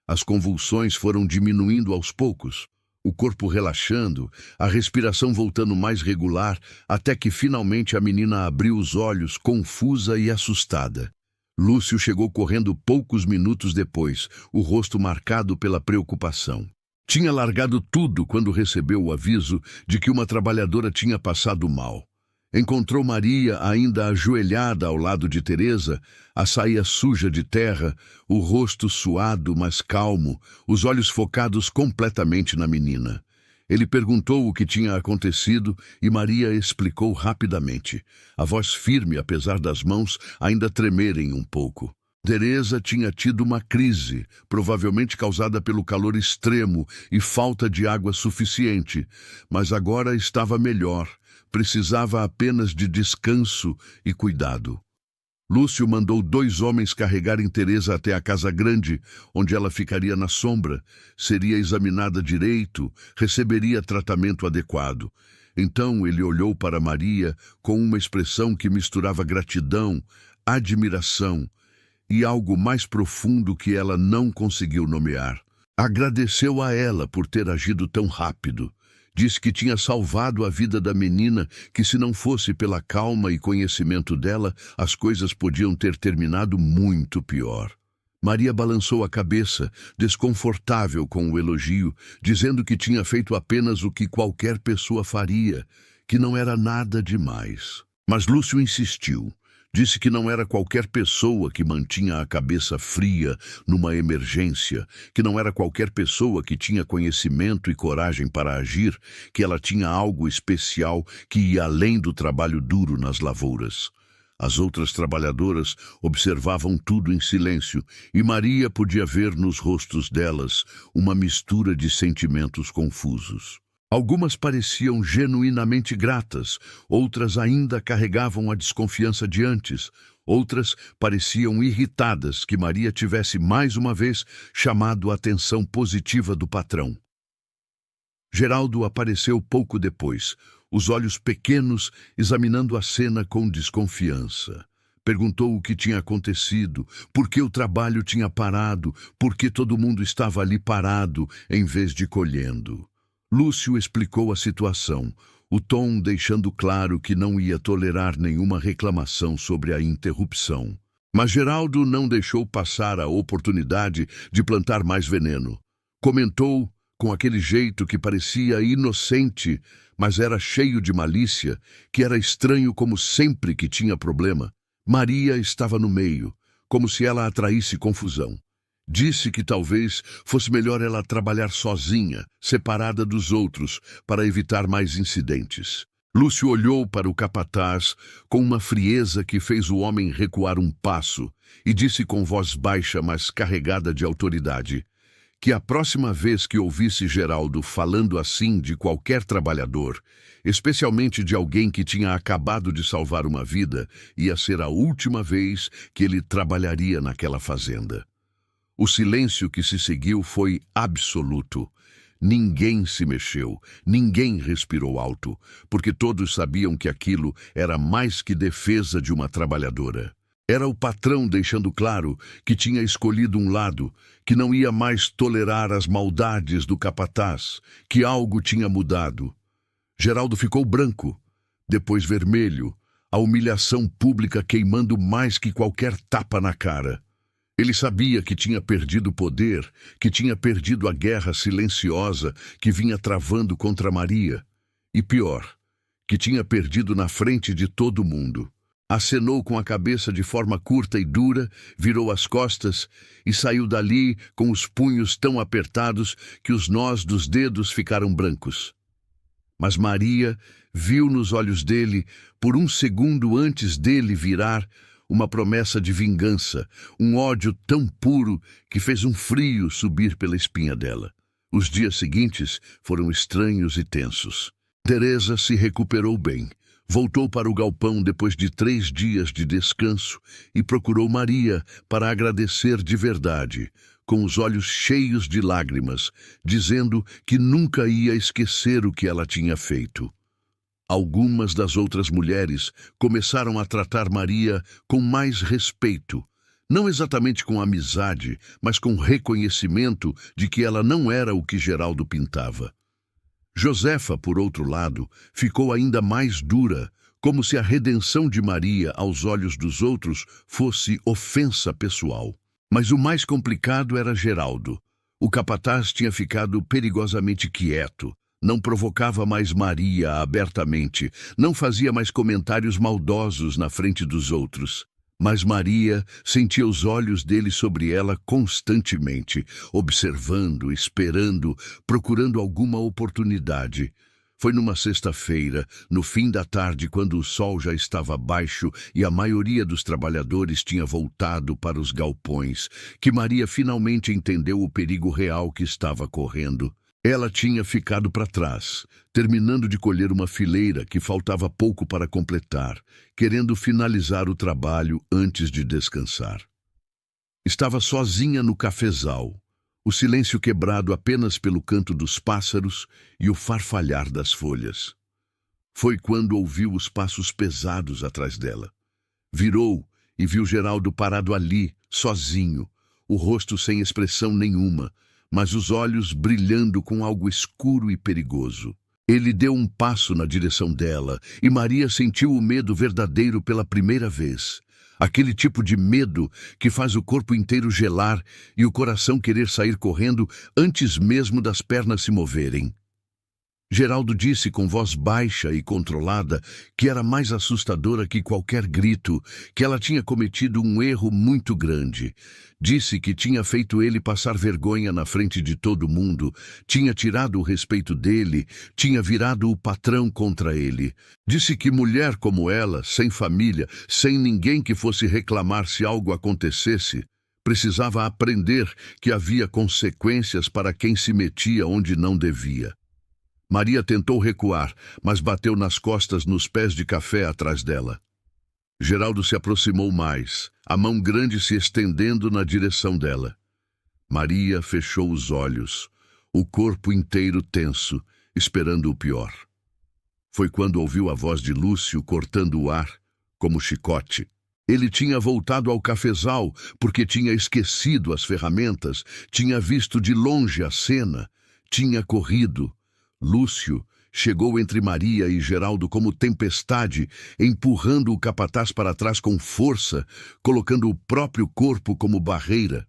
As convulsões foram diminuindo aos poucos, o corpo relaxando, a respiração voltando mais regular, até que finalmente a menina abriu os olhos, confusa e assustada. Lúcio chegou correndo poucos minutos depois, o rosto marcado pela preocupação. Tinha largado tudo quando recebeu o aviso de que uma trabalhadora tinha passado mal. Encontrou Maria ainda ajoelhada ao lado de Teresa, a saia suja de terra, o rosto suado, mas calmo, os olhos focados completamente na menina. Ele perguntou o que tinha acontecido e Maria explicou rapidamente, a voz firme apesar das mãos ainda tremerem um pouco. Teresa tinha tido uma crise, provavelmente causada pelo calor extremo e falta de água suficiente, mas agora estava melhor. Precisava apenas de descanso e cuidado. Lúcio mandou 2 homens carregarem Teresa até a casa grande, onde ela ficaria na sombra, seria examinada direito, receberia tratamento adequado. Então ele olhou para Maria com uma expressão que misturava gratidão, admiração e algo mais profundo que ela não conseguiu nomear. Agradeceu a ela por ter agido tão rápido. Disse que tinha salvado a vida da menina, que se não fosse pela calma e conhecimento dela, as coisas podiam ter terminado muito pior. Maria balançou a cabeça, desconfortável com o elogio, dizendo que tinha feito apenas o que qualquer pessoa faria, que não era nada demais. Mas Lúcio insistiu. Disse que não era qualquer pessoa que mantinha a cabeça fria numa emergência, que não era qualquer pessoa que tinha conhecimento e coragem para agir, que ela tinha algo especial que ia além do trabalho duro nas lavouras. As outras trabalhadoras observavam tudo em silêncio e Maria podia ver nos rostos delas uma mistura de sentimentos confusos. Algumas pareciam genuinamente gratas, outras ainda carregavam a desconfiança de antes, outras pareciam irritadas que Maria tivesse mais uma vez chamado a atenção positiva do patrão. Geraldo apareceu pouco depois, os olhos pequenos examinando a cena com desconfiança. Perguntou o que tinha acontecido, por que o trabalho tinha parado, por que todo mundo estava ali parado em vez de colhendo. Lúcio explicou a situação, o tom deixando claro que não ia tolerar nenhuma reclamação sobre a interrupção. Mas Geraldo não deixou passar a oportunidade de plantar mais veneno. Comentou, com aquele jeito que parecia inocente, mas era cheio de malícia, que era estranho como sempre que tinha problema. Maria estava no meio, como se ela atraísse confusão. Disse que talvez fosse melhor ela trabalhar sozinha, separada dos outros, para evitar mais incidentes. Lúcio olhou para o capataz com uma frieza que fez o homem recuar um passo e disse com voz baixa, mas carregada de autoridade, que a próxima vez que ouvisse Geraldo falando assim de qualquer trabalhador, especialmente de alguém que tinha acabado de salvar uma vida, ia ser a última vez que ele trabalharia naquela fazenda. O silêncio que se seguiu foi absoluto. Ninguém se mexeu, ninguém respirou alto, porque todos sabiam que aquilo era mais que defesa de uma trabalhadora. Era o patrão deixando claro que tinha escolhido um lado, que não ia mais tolerar as maldades do capataz, que algo tinha mudado. Geraldo ficou branco, depois vermelho, a humilhação pública queimando mais que qualquer tapa na cara. Ele sabia que tinha perdido o poder, que tinha perdido a guerra silenciosa que vinha travando contra Maria. E pior, que tinha perdido na frente de todo mundo. Acenou com a cabeça de forma curta e dura, virou as costas e saiu dali com os punhos tão apertados que os nós dos dedos ficaram brancos. Mas Maria viu nos olhos dele, por um segundo antes dele virar, uma promessa de vingança, um ódio tão puro que fez um frio subir pela espinha dela. Os dias seguintes foram estranhos e tensos. Teresa se recuperou bem. Voltou para o galpão depois de 3 dias de descanso e procurou Maria para agradecer de verdade, com os olhos cheios de lágrimas, dizendo que nunca ia esquecer o que ela tinha feito. Algumas das outras mulheres começaram a tratar Maria com mais respeito, Não exatamente com amizade, mas com reconhecimento de que ela não era o que Geraldo pintava. Josefa, por outro lado, ficou ainda mais dura, como se a redenção de Maria aos olhos dos outros fosse ofensa pessoal. Mas o mais complicado era Geraldo. O capataz tinha ficado perigosamente quieto. Não provocava mais Maria abertamente, não fazia mais comentários maldosos na frente dos outros. Mas Maria sentia os olhos dele sobre ela constantemente, observando, esperando, procurando alguma oportunidade. Foi numa sexta-feira, no fim da tarde, quando o sol já estava baixo e a maioria dos trabalhadores tinha voltado para os galpões, que Maria finalmente entendeu o perigo real que estava correndo. Ela tinha ficado para trás, terminando de colher uma fileira que faltava pouco para completar, querendo finalizar o trabalho antes de descansar. Estava sozinha no cafezal, o silêncio quebrado apenas pelo canto dos pássaros e o farfalhar das folhas. Foi quando ouviu os passos pesados atrás dela. Virou e viu Geraldo parado ali, sozinho, o rosto sem expressão nenhuma, mas os olhos brilhando com algo escuro e perigoso. Ele deu um passo na direção dela e Maria sentiu o medo verdadeiro pela primeira vez. Aquele tipo de medo que faz o corpo inteiro gelar e o coração querer sair correndo antes mesmo das pernas se moverem. Geraldo disse com voz baixa e controlada que era mais assustadora que qualquer grito, que ela tinha cometido um erro muito grande. Disse que tinha feito ele passar vergonha na frente de todo mundo, tinha tirado o respeito dele, tinha virado o patrão contra ele. Disse que mulher como ela, sem família, sem ninguém que fosse reclamar se algo acontecesse, precisava aprender que havia consequências para quem se metia onde não devia. Maria tentou recuar, mas bateu nas costas nos pés de café atrás dela. Geraldo se aproximou mais, a mão grande se estendendo na direção dela. Maria fechou os olhos, o corpo inteiro tenso, esperando o pior. Foi quando ouviu a voz de Lúcio cortando o ar, como chicote. Ele tinha voltado ao cafezal porque tinha esquecido as ferramentas, tinha visto de longe a cena, tinha corrido. Lúcio chegou entre Maria e Geraldo como tempestade, empurrando o capataz para trás com força, colocando o próprio corpo como barreira.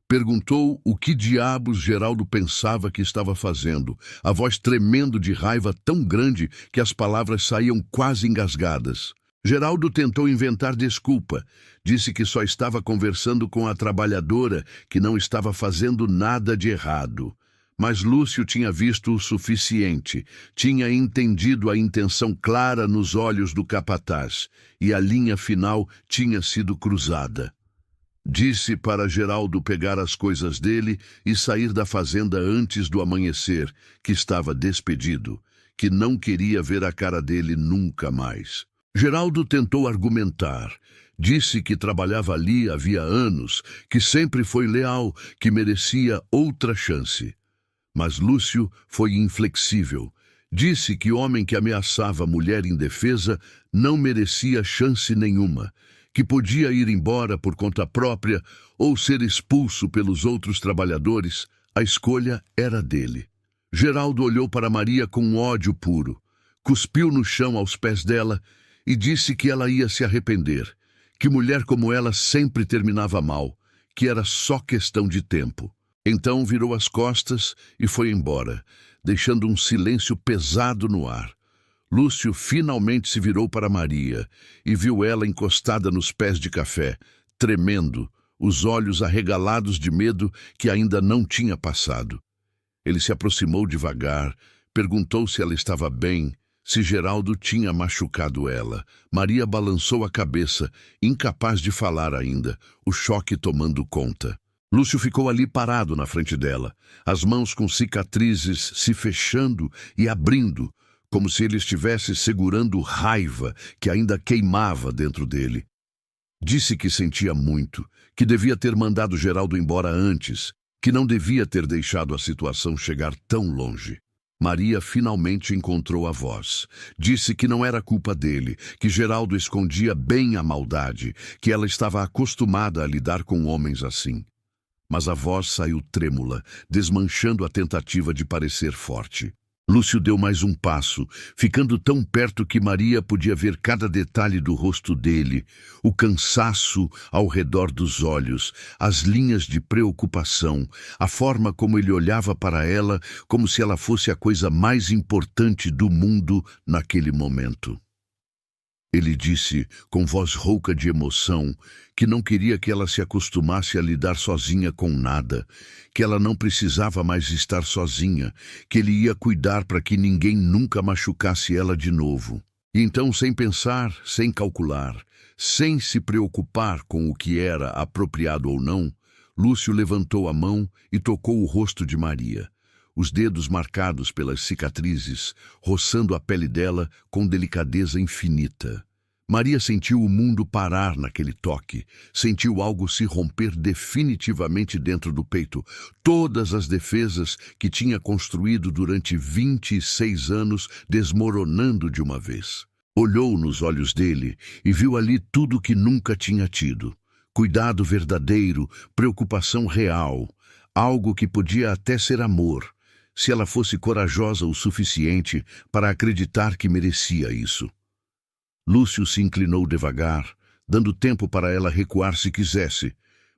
Perguntou o que diabos Geraldo pensava que estava fazendo, a voz tremendo de raiva tão grande que as palavras saíam quase engasgadas. Geraldo tentou inventar desculpa. Disse que só estava conversando com a trabalhadora, que não estava fazendo nada de errado. Mas Lúcio tinha visto o suficiente, tinha entendido a intenção clara nos olhos do capataz, e a linha final tinha sido cruzada. Disse para Geraldo pegar as coisas dele e sair da fazenda antes do amanhecer, que estava despedido, que não queria ver a cara dele nunca mais. Geraldo tentou argumentar. Disse que trabalhava ali havia anos, que sempre foi leal, que merecia outra chance. Mas Lúcio foi inflexível. Disse que homem que ameaçava mulher indefesa não merecia chance nenhuma, que podia ir embora por conta própria ou ser expulso pelos outros trabalhadores. A escolha era dele. Geraldo olhou para Maria com ódio puro, cuspiu no chão aos pés dela e disse que ela ia se arrepender, que mulher como ela sempre terminava mal, que era só questão de tempo. Então virou as costas e foi embora, deixando um silêncio pesado no ar. Lúcio finalmente se virou para Maria e viu ela encostada nos pés de café, tremendo, os olhos arregalados de medo que ainda não tinha passado. Ele se aproximou devagar, perguntou se ela estava bem, se Geraldo tinha machucado ela. Maria balançou a cabeça, incapaz de falar ainda, o choque tomando conta. Lúcio ficou ali parado na frente dela, as mãos com cicatrizes se fechando e abrindo, como se ele estivesse segurando raiva que ainda queimava dentro dele. Disse que sentia muito, que devia ter mandado Geraldo embora antes, que não devia ter deixado a situação chegar tão longe. Maria finalmente encontrou a voz. Disse que não era culpa dele, que Geraldo escondia bem a maldade, que ela estava acostumada a lidar com homens assim. Mas a voz saiu trêmula, desmanchando a tentativa de parecer forte. Lúcio deu mais um passo, ficando tão perto que Maria podia ver cada detalhe do rosto dele, o cansaço ao redor dos olhos, as linhas de preocupação, a forma como ele olhava para ela como se ela fosse a coisa mais importante do mundo naquele momento. Ele disse, com voz rouca de emoção, que não queria que ela se acostumasse a lidar sozinha com nada, que ela não precisava mais estar sozinha, que ele ia cuidar para que ninguém nunca machucasse ela de novo. E então, sem pensar, sem calcular, sem se preocupar com o que era apropriado ou não, Lúcio levantou a mão e tocou o rosto de Maria, os dedos marcados pelas cicatrizes, roçando a pele dela com delicadeza infinita. Maria sentiu o mundo parar naquele toque, sentiu algo se romper definitivamente dentro do peito, todas as defesas que tinha construído durante 26 anos desmoronando de uma vez. Olhou nos olhos dele e viu ali tudo que nunca tinha tido. Cuidado verdadeiro, preocupação real, algo que podia até ser amor, se ela fosse corajosa o suficiente para acreditar que merecia isso. Lúcio se inclinou devagar, dando tempo para ela recuar se quisesse,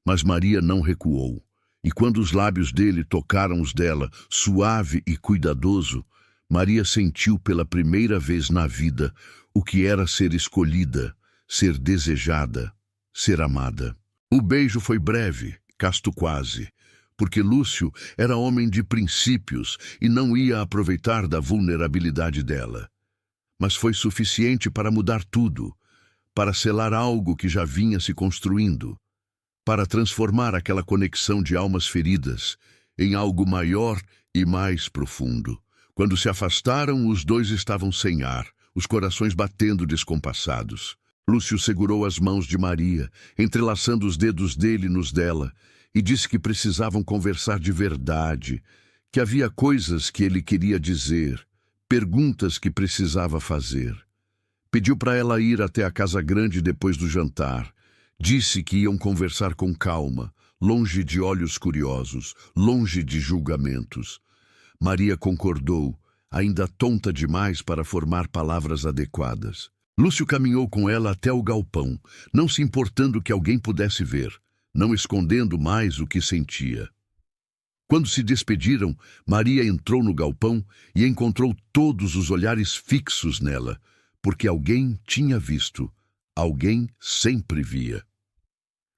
mas Maria não recuou, e quando os lábios dele tocaram os dela, suave e cuidadoso, Maria sentiu pela primeira vez na vida o que era ser escolhida, ser desejada, ser amada. O beijo foi breve, casto quase, porque Lúcio era homem de princípios e não ia aproveitar da vulnerabilidade dela. Mas foi suficiente para mudar tudo, para selar algo que já vinha se construindo, para transformar aquela conexão de almas feridas em algo maior e mais profundo. Quando se afastaram, os dois estavam sem ar, os corações batendo descompassados. Lúcio segurou as mãos de Maria, entrelaçando os dedos dele nos dela, e disse que precisavam conversar de verdade, que havia coisas que ele queria dizer, perguntas que precisava fazer. Pediu para ela ir até a casa grande depois do jantar. Disse que iam conversar com calma, longe de olhos curiosos, longe de julgamentos. Maria concordou, ainda tonta demais para formar palavras adequadas. Lúcio caminhou com ela até o galpão, não se importando que alguém pudesse ver, não escondendo mais o que sentia. Quando se despediram, Maria entrou no galpão e encontrou todos os olhares fixos nela, porque alguém tinha visto, alguém sempre via.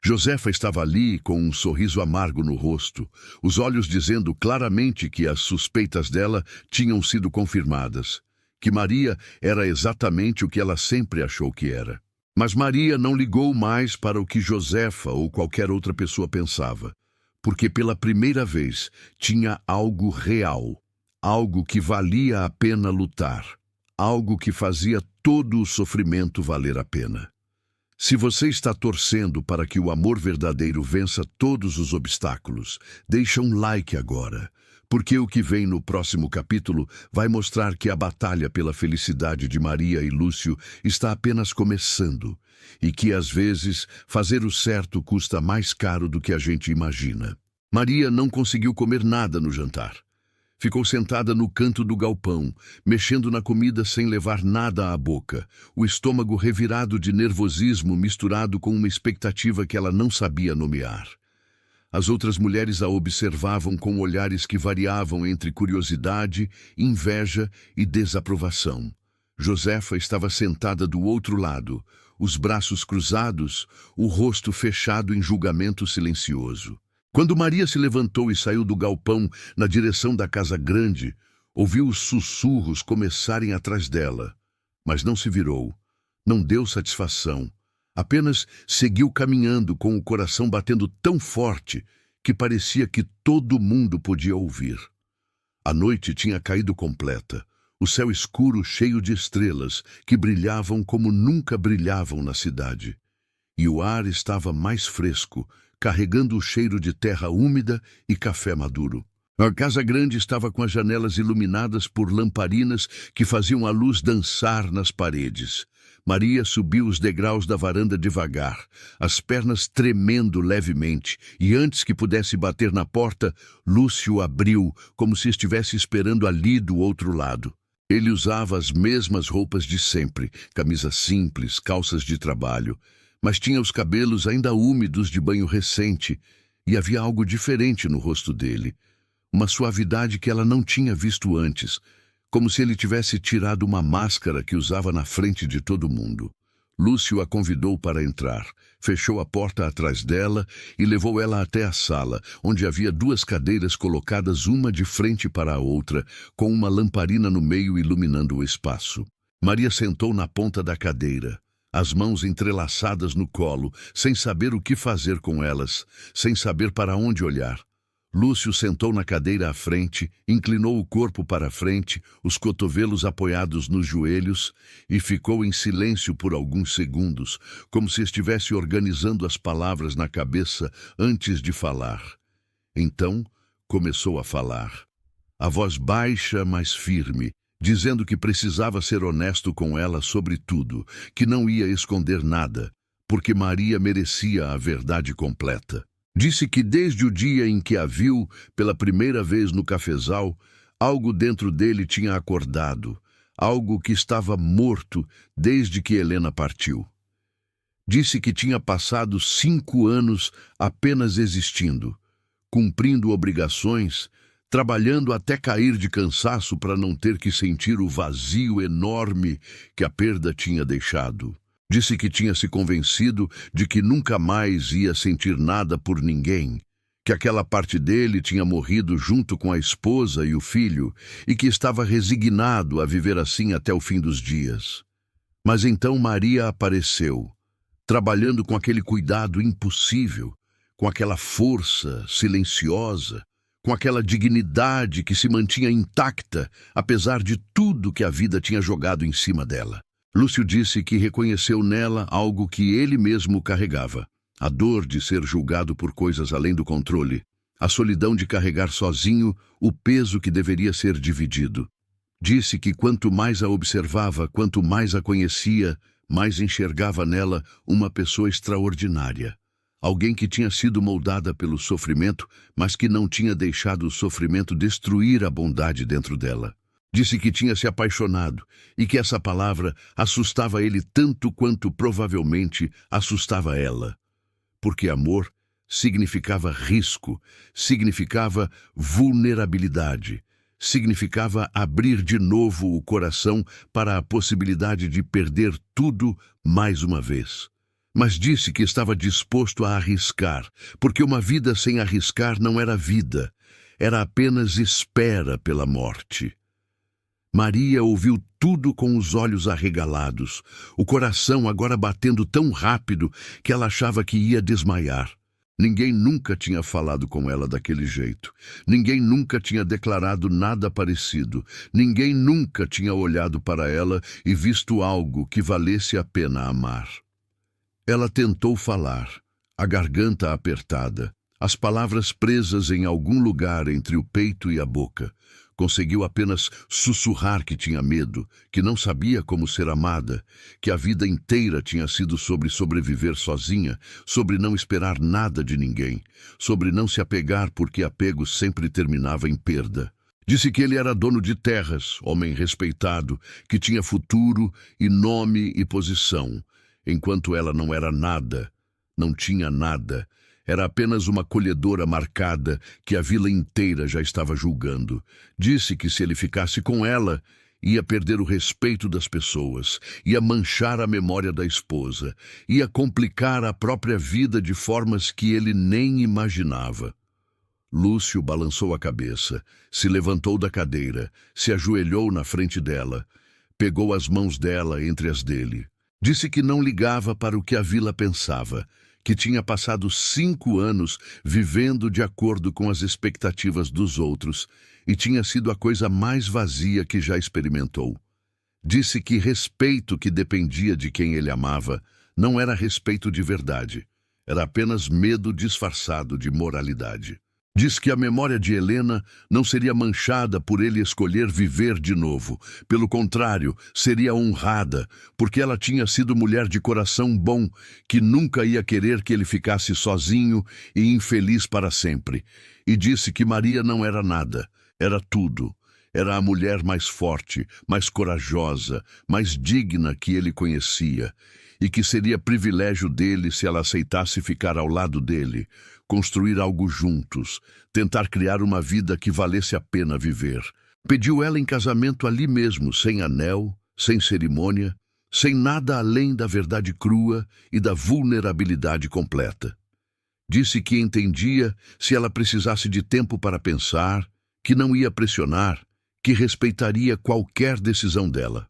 Josefa estava ali com um sorriso amargo no rosto, os olhos dizendo claramente que as suspeitas dela tinham sido confirmadas, que Maria era exatamente o que ela sempre achou que era. Mas Maria não ligou mais para o que Josefa ou qualquer outra pessoa pensava, porque pela primeira vez tinha algo real, algo que valia a pena lutar, algo que fazia todo o sofrimento valer a pena. Se você está torcendo para que o amor verdadeiro vença todos os obstáculos, deixa um like agora, porque o que vem no próximo capítulo vai mostrar que a batalha pela felicidade de Maria e Lúcio está apenas começando, e que, às vezes, fazer o certo custa mais caro do que a gente imagina. Maria não conseguiu comer nada no jantar. Ficou sentada no canto do galpão, mexendo na comida sem levar nada à boca, o estômago revirado de nervosismo misturado com uma expectativa que ela não sabia nomear. As outras mulheres a observavam com olhares que variavam entre curiosidade, inveja e desaprovação. Josefa estava sentada do outro lado, os braços cruzados, o rosto fechado em julgamento silencioso. Quando Maria se levantou e saiu do galpão na direção da casa grande, ouviu os sussurros começarem atrás dela, mas não se virou, não deu satisfação. Apenas seguiu caminhando com o coração batendo tão forte que parecia que todo mundo podia ouvir. A noite tinha caído completa, o céu escuro cheio de estrelas que brilhavam como nunca brilhavam na cidade. E o ar estava mais fresco, carregando o cheiro de terra úmida e café maduro. A casa grande estava com as janelas iluminadas por lamparinas que faziam a luz dançar nas paredes. Maria subiu os degraus da varanda devagar, as pernas tremendo levemente, e antes que pudesse bater na porta, Lúcio abriu, como se estivesse esperando ali do outro lado. Ele usava as mesmas roupas de sempre, camisa simples, calças de trabalho, mas tinha os cabelos ainda úmidos de banho recente, e havia algo diferente no rosto dele. Uma suavidade que ela não tinha visto antes, como se ele tivesse tirado uma máscara que usava na frente de todo mundo. Lúcio a convidou para entrar, fechou a porta atrás dela e levou ela até a sala, onde havia 2 cadeiras colocadas uma de frente para a outra, com uma lamparina no meio iluminando o espaço. Maria sentou na ponta da cadeira, as mãos entrelaçadas no colo, sem saber o que fazer com elas, sem saber para onde olhar. Lúcio sentou na cadeira à frente, inclinou o corpo para a frente, os cotovelos apoiados nos joelhos, e ficou em silêncio por alguns segundos, como se estivesse organizando as palavras na cabeça antes de falar. Então, começou a falar. A voz baixa, mas firme, dizendo que precisava ser honesto com ela sobre tudo, que não ia esconder nada, porque Maria merecia a verdade completa. Disse que desde o dia em que a viu pela primeira vez no cafezal, algo dentro dele tinha acordado, algo que estava morto desde que Helena partiu. Disse que tinha passado 5 anos apenas existindo, cumprindo obrigações, trabalhando até cair de cansaço para não ter que sentir o vazio enorme que a perda tinha deixado. Disse que tinha se convencido de que nunca mais ia sentir nada por ninguém, que aquela parte dele tinha morrido junto com a esposa e o filho e que estava resignado a viver assim até o fim dos dias. Mas então Maria apareceu, trabalhando com aquele cuidado impossível, com aquela força silenciosa, com aquela dignidade que se mantinha intacta, apesar de tudo que a vida tinha jogado em cima dela. Lúcio disse que reconheceu nela algo que ele mesmo carregava, a dor de ser julgado por coisas além do controle, a solidão de carregar sozinho o peso que deveria ser dividido. Disse que quanto mais a observava, quanto mais a conhecia, mais enxergava nela uma pessoa extraordinária. Alguém que tinha sido moldada pelo sofrimento, mas que não tinha deixado o sofrimento destruir a bondade dentro dela. Disse que tinha se apaixonado e que essa palavra assustava ele tanto quanto provavelmente assustava ela. Porque amor significava risco, significava vulnerabilidade, significava abrir de novo o coração para a possibilidade de perder tudo mais uma vez. Mas disse que estava disposto a arriscar, porque uma vida sem arriscar não era vida, era apenas espera pela morte. Maria ouviu tudo com os olhos arregalados, o coração agora batendo tão rápido que ela achava que ia desmaiar. Ninguém nunca tinha falado com ela daquele jeito. Ninguém nunca tinha declarado nada parecido. Ninguém nunca tinha olhado para ela e visto algo que valesse a pena amar. Ela tentou falar, a garganta apertada, as palavras presas em algum lugar entre o peito e a boca. Conseguiu apenas sussurrar que tinha medo, que não sabia como ser amada, que a vida inteira tinha sido sobre sobreviver sozinha, sobre não esperar nada de ninguém, sobre não se apegar porque apego sempre terminava em perda. Disse que ele era dono de terras, homem respeitado, que tinha futuro e nome e posição, enquanto ela não era nada, não tinha nada. Era apenas uma colhedora marcada que a vila inteira já estava julgando. Disse que se ele ficasse com ela, ia perder o respeito das pessoas, ia manchar a memória da esposa, ia complicar a própria vida de formas que ele nem imaginava. Lúcio balançou a cabeça, se levantou da cadeira, se ajoelhou na frente dela, pegou as mãos dela entre as dele. Disse que não ligava para o que a vila pensava, que tinha passado 5 anos vivendo de acordo com as expectativas dos outros e tinha sido a coisa mais vazia que já experimentou. Disse que respeito que dependia de quem ele amava não era respeito de verdade, era apenas medo disfarçado de moralidade. Diz que a memória de Helena não seria manchada por ele escolher viver de novo. Pelo contrário, seria honrada, porque ela tinha sido mulher de coração bom, que nunca ia querer que ele ficasse sozinho e infeliz para sempre. E disse que Maria não era nada, era tudo. Era a mulher mais forte, mais corajosa, mais digna que ele conhecia, e que seria privilégio dele se ela aceitasse ficar ao lado dele, construir algo juntos, tentar criar uma vida que valesse a pena viver. Pediu ela em casamento ali mesmo, sem anel, sem cerimônia, sem nada além da verdade crua e da vulnerabilidade completa. Disse que entendia se ela precisasse de tempo para pensar, que não ia pressionar, que respeitaria qualquer decisão dela.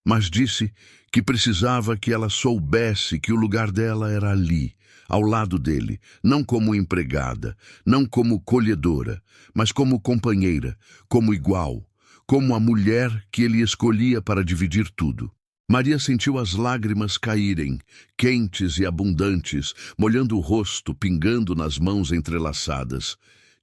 Mas disse que precisava que ela soubesse que o lugar dela era ali, ao lado dele, não como empregada, não como colhedora, mas como companheira, como igual, como a mulher que ele escolhia para dividir tudo. Maria sentiu as lágrimas caírem, quentes e abundantes, molhando o rosto, pingando nas mãos entrelaçadas.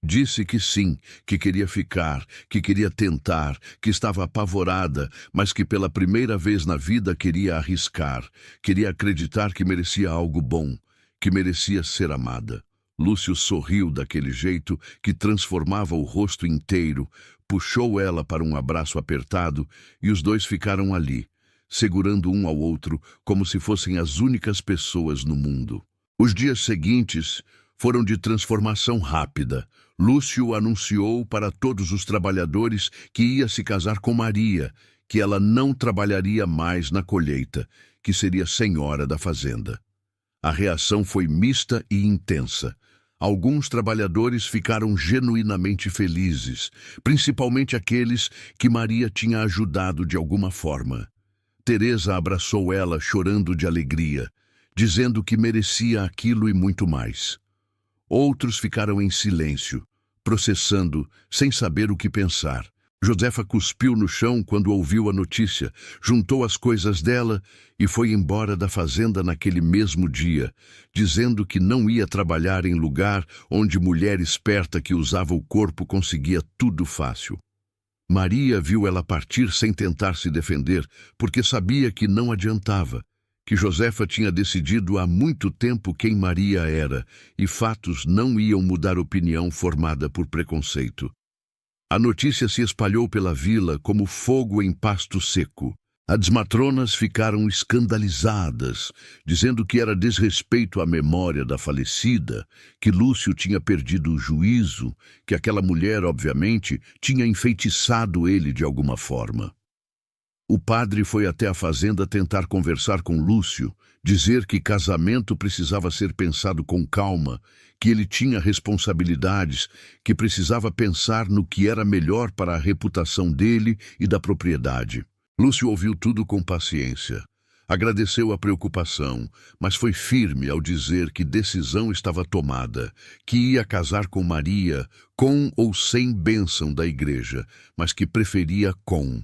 Disse que sim, que queria ficar, que queria tentar, que estava apavorada, mas que pela primeira vez na vida queria arriscar, queria acreditar que merecia algo bom, que merecia ser amada. Lúcio sorriu daquele jeito que transformava o rosto inteiro, puxou ela para um abraço apertado e os dois ficaram ali, segurando um ao outro como se fossem as únicas pessoas no mundo. Os dias seguintes foram de transformação rápida. Lúcio anunciou para todos os trabalhadores que ia se casar com Maria, que ela não trabalharia mais na colheita, que seria senhora da fazenda. A reação foi mista e intensa. Alguns trabalhadores ficaram genuinamente felizes, principalmente aqueles que Maria tinha ajudado de alguma forma. Teresa abraçou ela chorando de alegria, dizendo que merecia aquilo e muito mais. Outros ficaram em silêncio, processando, sem saber o que pensar. Josefa cuspiu no chão quando ouviu a notícia, juntou as coisas dela e foi embora da fazenda naquele mesmo dia, dizendo que não ia trabalhar em lugar onde mulher esperta que usava o corpo conseguia tudo fácil. Maria viu ela partir sem tentar se defender, porque sabia que não adiantava, que Josefa tinha decidido há muito tempo quem Maria era, e fatos não iam mudar opinião formada por preconceito. A notícia se espalhou pela vila como fogo em pasto seco. As matronas ficaram escandalizadas, dizendo que era desrespeito à memória da falecida, que Lúcio tinha perdido o juízo, que aquela mulher, obviamente, tinha enfeitiçado ele de alguma forma. O padre foi até a fazenda tentar conversar com Lúcio, dizer que casamento precisava ser pensado com calma, que ele tinha responsabilidades, que precisava pensar no que era melhor para a reputação dele e da propriedade. Lúcio ouviu tudo com paciência. Agradeceu a preocupação, mas foi firme ao dizer que decisão estava tomada, que ia casar com Maria, com ou sem bênção da igreja, mas que preferia com.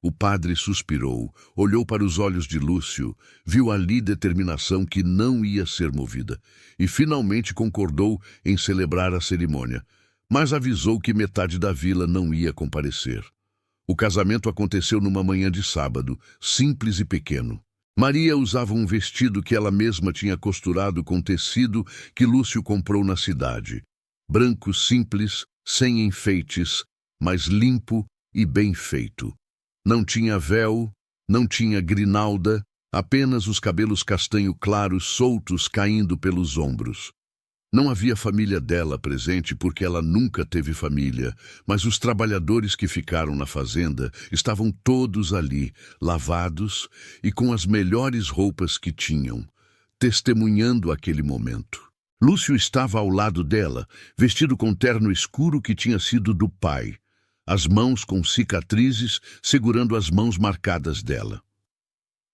O padre suspirou, olhou para os olhos de Lúcio, viu ali determinação que não ia ser movida, e finalmente concordou em celebrar a cerimônia, mas avisou que metade da vila não ia comparecer. O casamento aconteceu numa manhã de sábado, simples e pequeno. Maria usava um vestido que ela mesma tinha costurado com tecido que Lúcio comprou na cidade. Branco simples, sem enfeites, mas limpo e bem feito. Não tinha véu, não tinha grinalda, apenas os cabelos castanho claros soltos caindo pelos ombros. Não havia família dela presente porque ela nunca teve família, mas os trabalhadores que ficaram na fazenda estavam todos ali, lavados e com as melhores roupas que tinham, testemunhando aquele momento. Lúcio estava ao lado dela, vestido com terno escuro que tinha sido do pai, as mãos com cicatrizes segurando as mãos marcadas dela.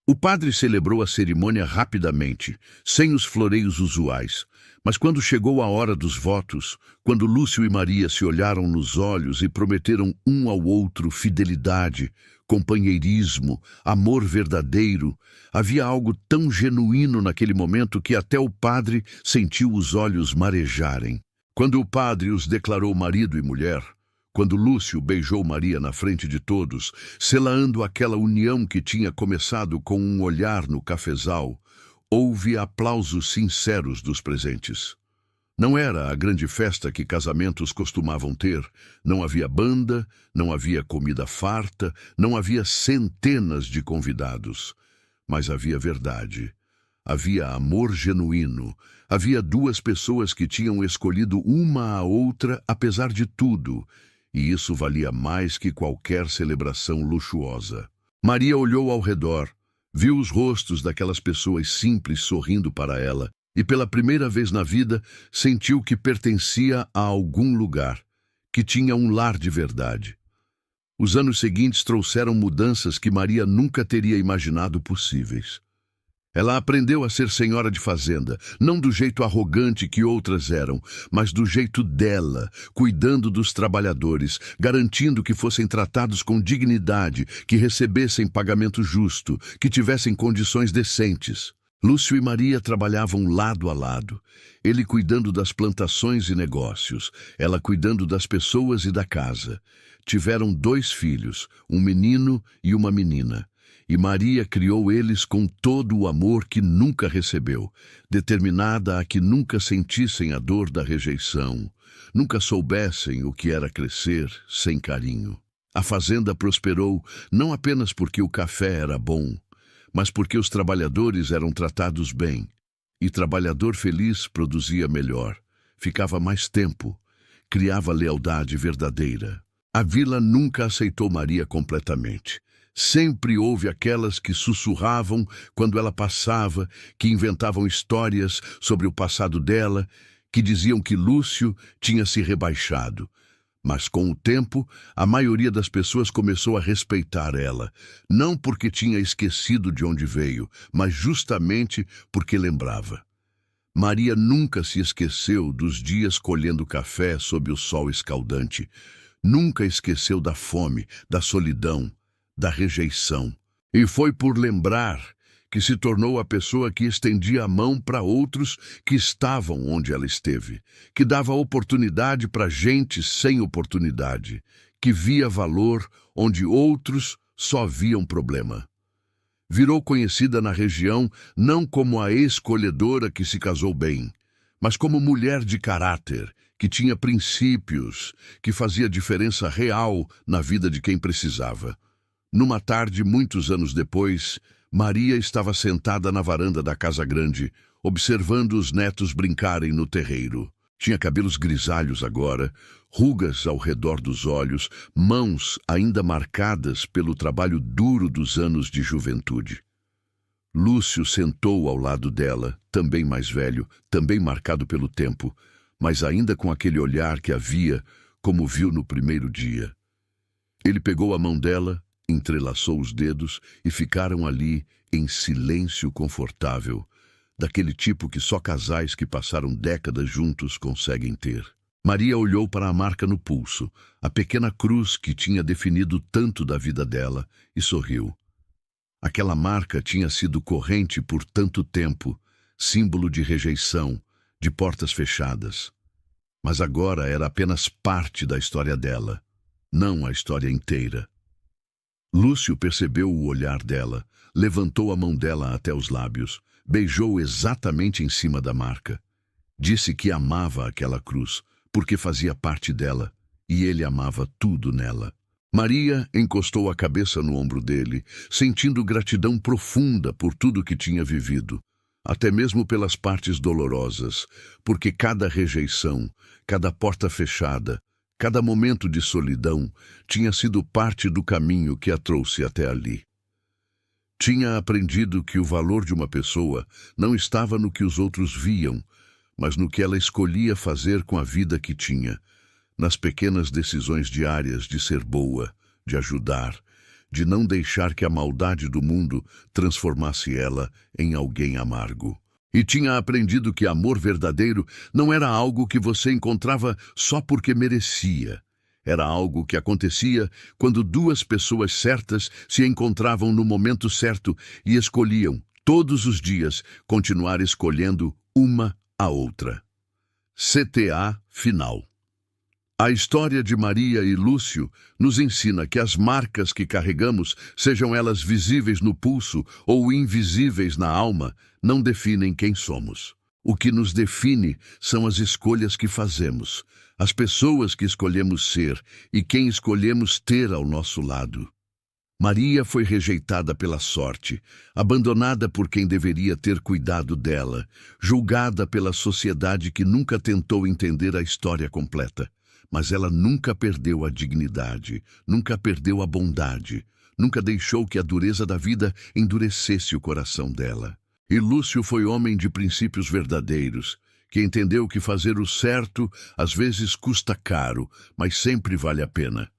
O padre celebrou a cerimônia rapidamente, sem os floreios usuais, mas quando chegou a hora dos votos, quando Lúcio e Maria se olharam nos olhos e prometeram um ao outro fidelidade, companheirismo, amor verdadeiro, havia algo tão genuíno naquele momento que até o padre sentiu os olhos marejarem. Quando o padre os declarou marido e mulher, quando Lúcio beijou Maria na frente de todos, selando aquela união que tinha começado com um olhar no cafezal, houve aplausos sinceros dos presentes. Não era a grande festa que casamentos costumavam ter. Não havia banda, não havia comida farta, não havia centenas de convidados. Mas havia verdade. Havia amor genuíno. Havia duas pessoas que tinham escolhido uma a outra apesar de tudo. E isso valia mais que qualquer celebração luxuosa. Maria olhou ao redor, viu os rostos daquelas pessoas simples sorrindo para ela, e pela primeira vez na vida sentiu que pertencia a algum lugar, que tinha um lar de verdade. Os anos seguintes trouxeram mudanças que Maria nunca teria imaginado possíveis. Ela aprendeu a ser senhora de fazenda, não do jeito arrogante que outras eram, mas do jeito dela, cuidando dos trabalhadores, garantindo que fossem tratados com dignidade, que recebessem pagamento justo, que tivessem condições decentes. Lúcio e Maria trabalhavam lado a lado, ele cuidando das plantações e negócios, ela cuidando das pessoas e da casa. Tiveram 2 filhos, um menino e uma menina. E Maria criou eles com todo o amor que nunca recebeu, determinada a que nunca sentissem a dor da rejeição, nunca soubessem o que era crescer sem carinho. A fazenda prosperou não apenas porque o café era bom, mas porque os trabalhadores eram tratados bem. E trabalhador feliz produzia melhor, ficava mais tempo, criava lealdade verdadeira. A vila nunca aceitou Maria completamente. Sempre houve aquelas que sussurravam quando ela passava, que inventavam histórias sobre o passado dela, que diziam que Lúcio tinha se rebaixado. Mas com o tempo, a maioria das pessoas começou a respeitar ela, não porque tinha esquecido de onde veio, mas justamente porque lembrava. Maria nunca se esqueceu dos dias colhendo café sob o sol escaldante, nunca esqueceu da fome, da solidão, da rejeição. E foi por lembrar que se tornou a pessoa que estendia a mão para outros que estavam onde ela esteve, que dava oportunidade para gente sem oportunidade, que via valor onde outros só viam problema. Virou conhecida na região não como a escolhedora que se casou bem, mas como mulher de caráter, que tinha princípios, que fazia diferença real na vida de quem precisava. Numa tarde, muitos anos depois, Maria estava sentada na varanda da casa grande, observando os netos brincarem no terreiro. Tinha cabelos grisalhos agora, rugas ao redor dos olhos, mãos ainda marcadas pelo trabalho duro dos anos de juventude. Lúcio sentou ao lado dela, também mais velho, também marcado pelo tempo, mas ainda com aquele olhar que havia, como viu no primeiro dia. Ele pegou a mão dela, entrelaçou os dedos e ficaram ali em silêncio confortável, daquele tipo que só casais que passaram décadas juntos conseguem ter. Maria olhou para a marca no pulso, a pequena cruz que tinha definido tanto da vida dela, e sorriu. Aquela marca tinha sido corrente por tanto tempo, símbolo de rejeição, de portas fechadas. Mas agora era apenas parte da história dela, não a história inteira. Lúcio percebeu o olhar dela, levantou a mão dela até os lábios, beijou exatamente em cima da marca. Disse que amava aquela cruz, porque fazia parte dela, e ele amava tudo nela. Maria encostou a cabeça no ombro dele, sentindo gratidão profunda por tudo que tinha vivido, até mesmo pelas partes dolorosas, porque cada rejeição, cada porta fechada, cada momento de solidão tinha sido parte do caminho que a trouxe até ali. Tinha aprendido que o valor de uma pessoa não estava no que os outros viam, mas no que ela escolhia fazer com a vida que tinha, nas pequenas decisões diárias de ser boa, de ajudar, de não deixar que a maldade do mundo transformasse ela em alguém amargo. E tinha aprendido que amor verdadeiro não era algo que você encontrava só porque merecia. Era algo que acontecia quando duas pessoas certas se encontravam no momento certo e escolhiam, todos os dias, continuar escolhendo uma a outra. CTA final. A história de Maria e Lúcio nos ensina que as marcas que carregamos, sejam elas visíveis no pulso ou invisíveis na alma, não definem quem somos. O que nos define são as escolhas que fazemos, as pessoas que escolhemos ser e quem escolhemos ter ao nosso lado. Maria foi rejeitada pela sorte, abandonada por quem deveria ter cuidado dela, julgada pela sociedade que nunca tentou entender a história completa. Mas ela nunca perdeu a dignidade, nunca perdeu a bondade, nunca deixou que a dureza da vida endurecesse o coração dela. E Lúcio foi homem de princípios verdadeiros, que entendeu que fazer o certo às vezes custa caro, mas sempre vale a pena.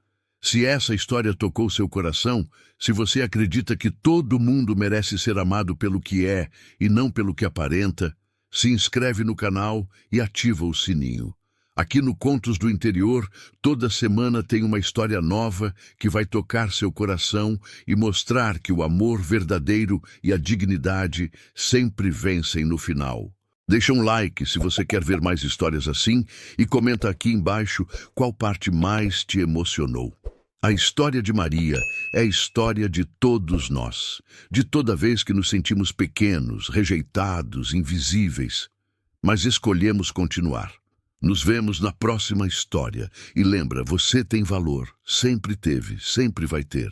Se essa história tocou seu coração, se você acredita que todo mundo merece ser amado pelo que é e não pelo que aparenta, se inscreve no canal e ativa o sininho. Aqui no Contos do Interior, toda semana tem uma história nova que vai tocar seu coração e mostrar que o amor verdadeiro e a dignidade sempre vencem no final. Deixa um like se você quer ver mais histórias assim e comenta aqui embaixo qual parte mais te emocionou. A história de Maria é a história de todos nós, de toda vez que nos sentimos pequenos, rejeitados, invisíveis, mas escolhemos continuar. Nos vemos na próxima história. E lembra, você tem valor. Sempre teve, sempre vai ter.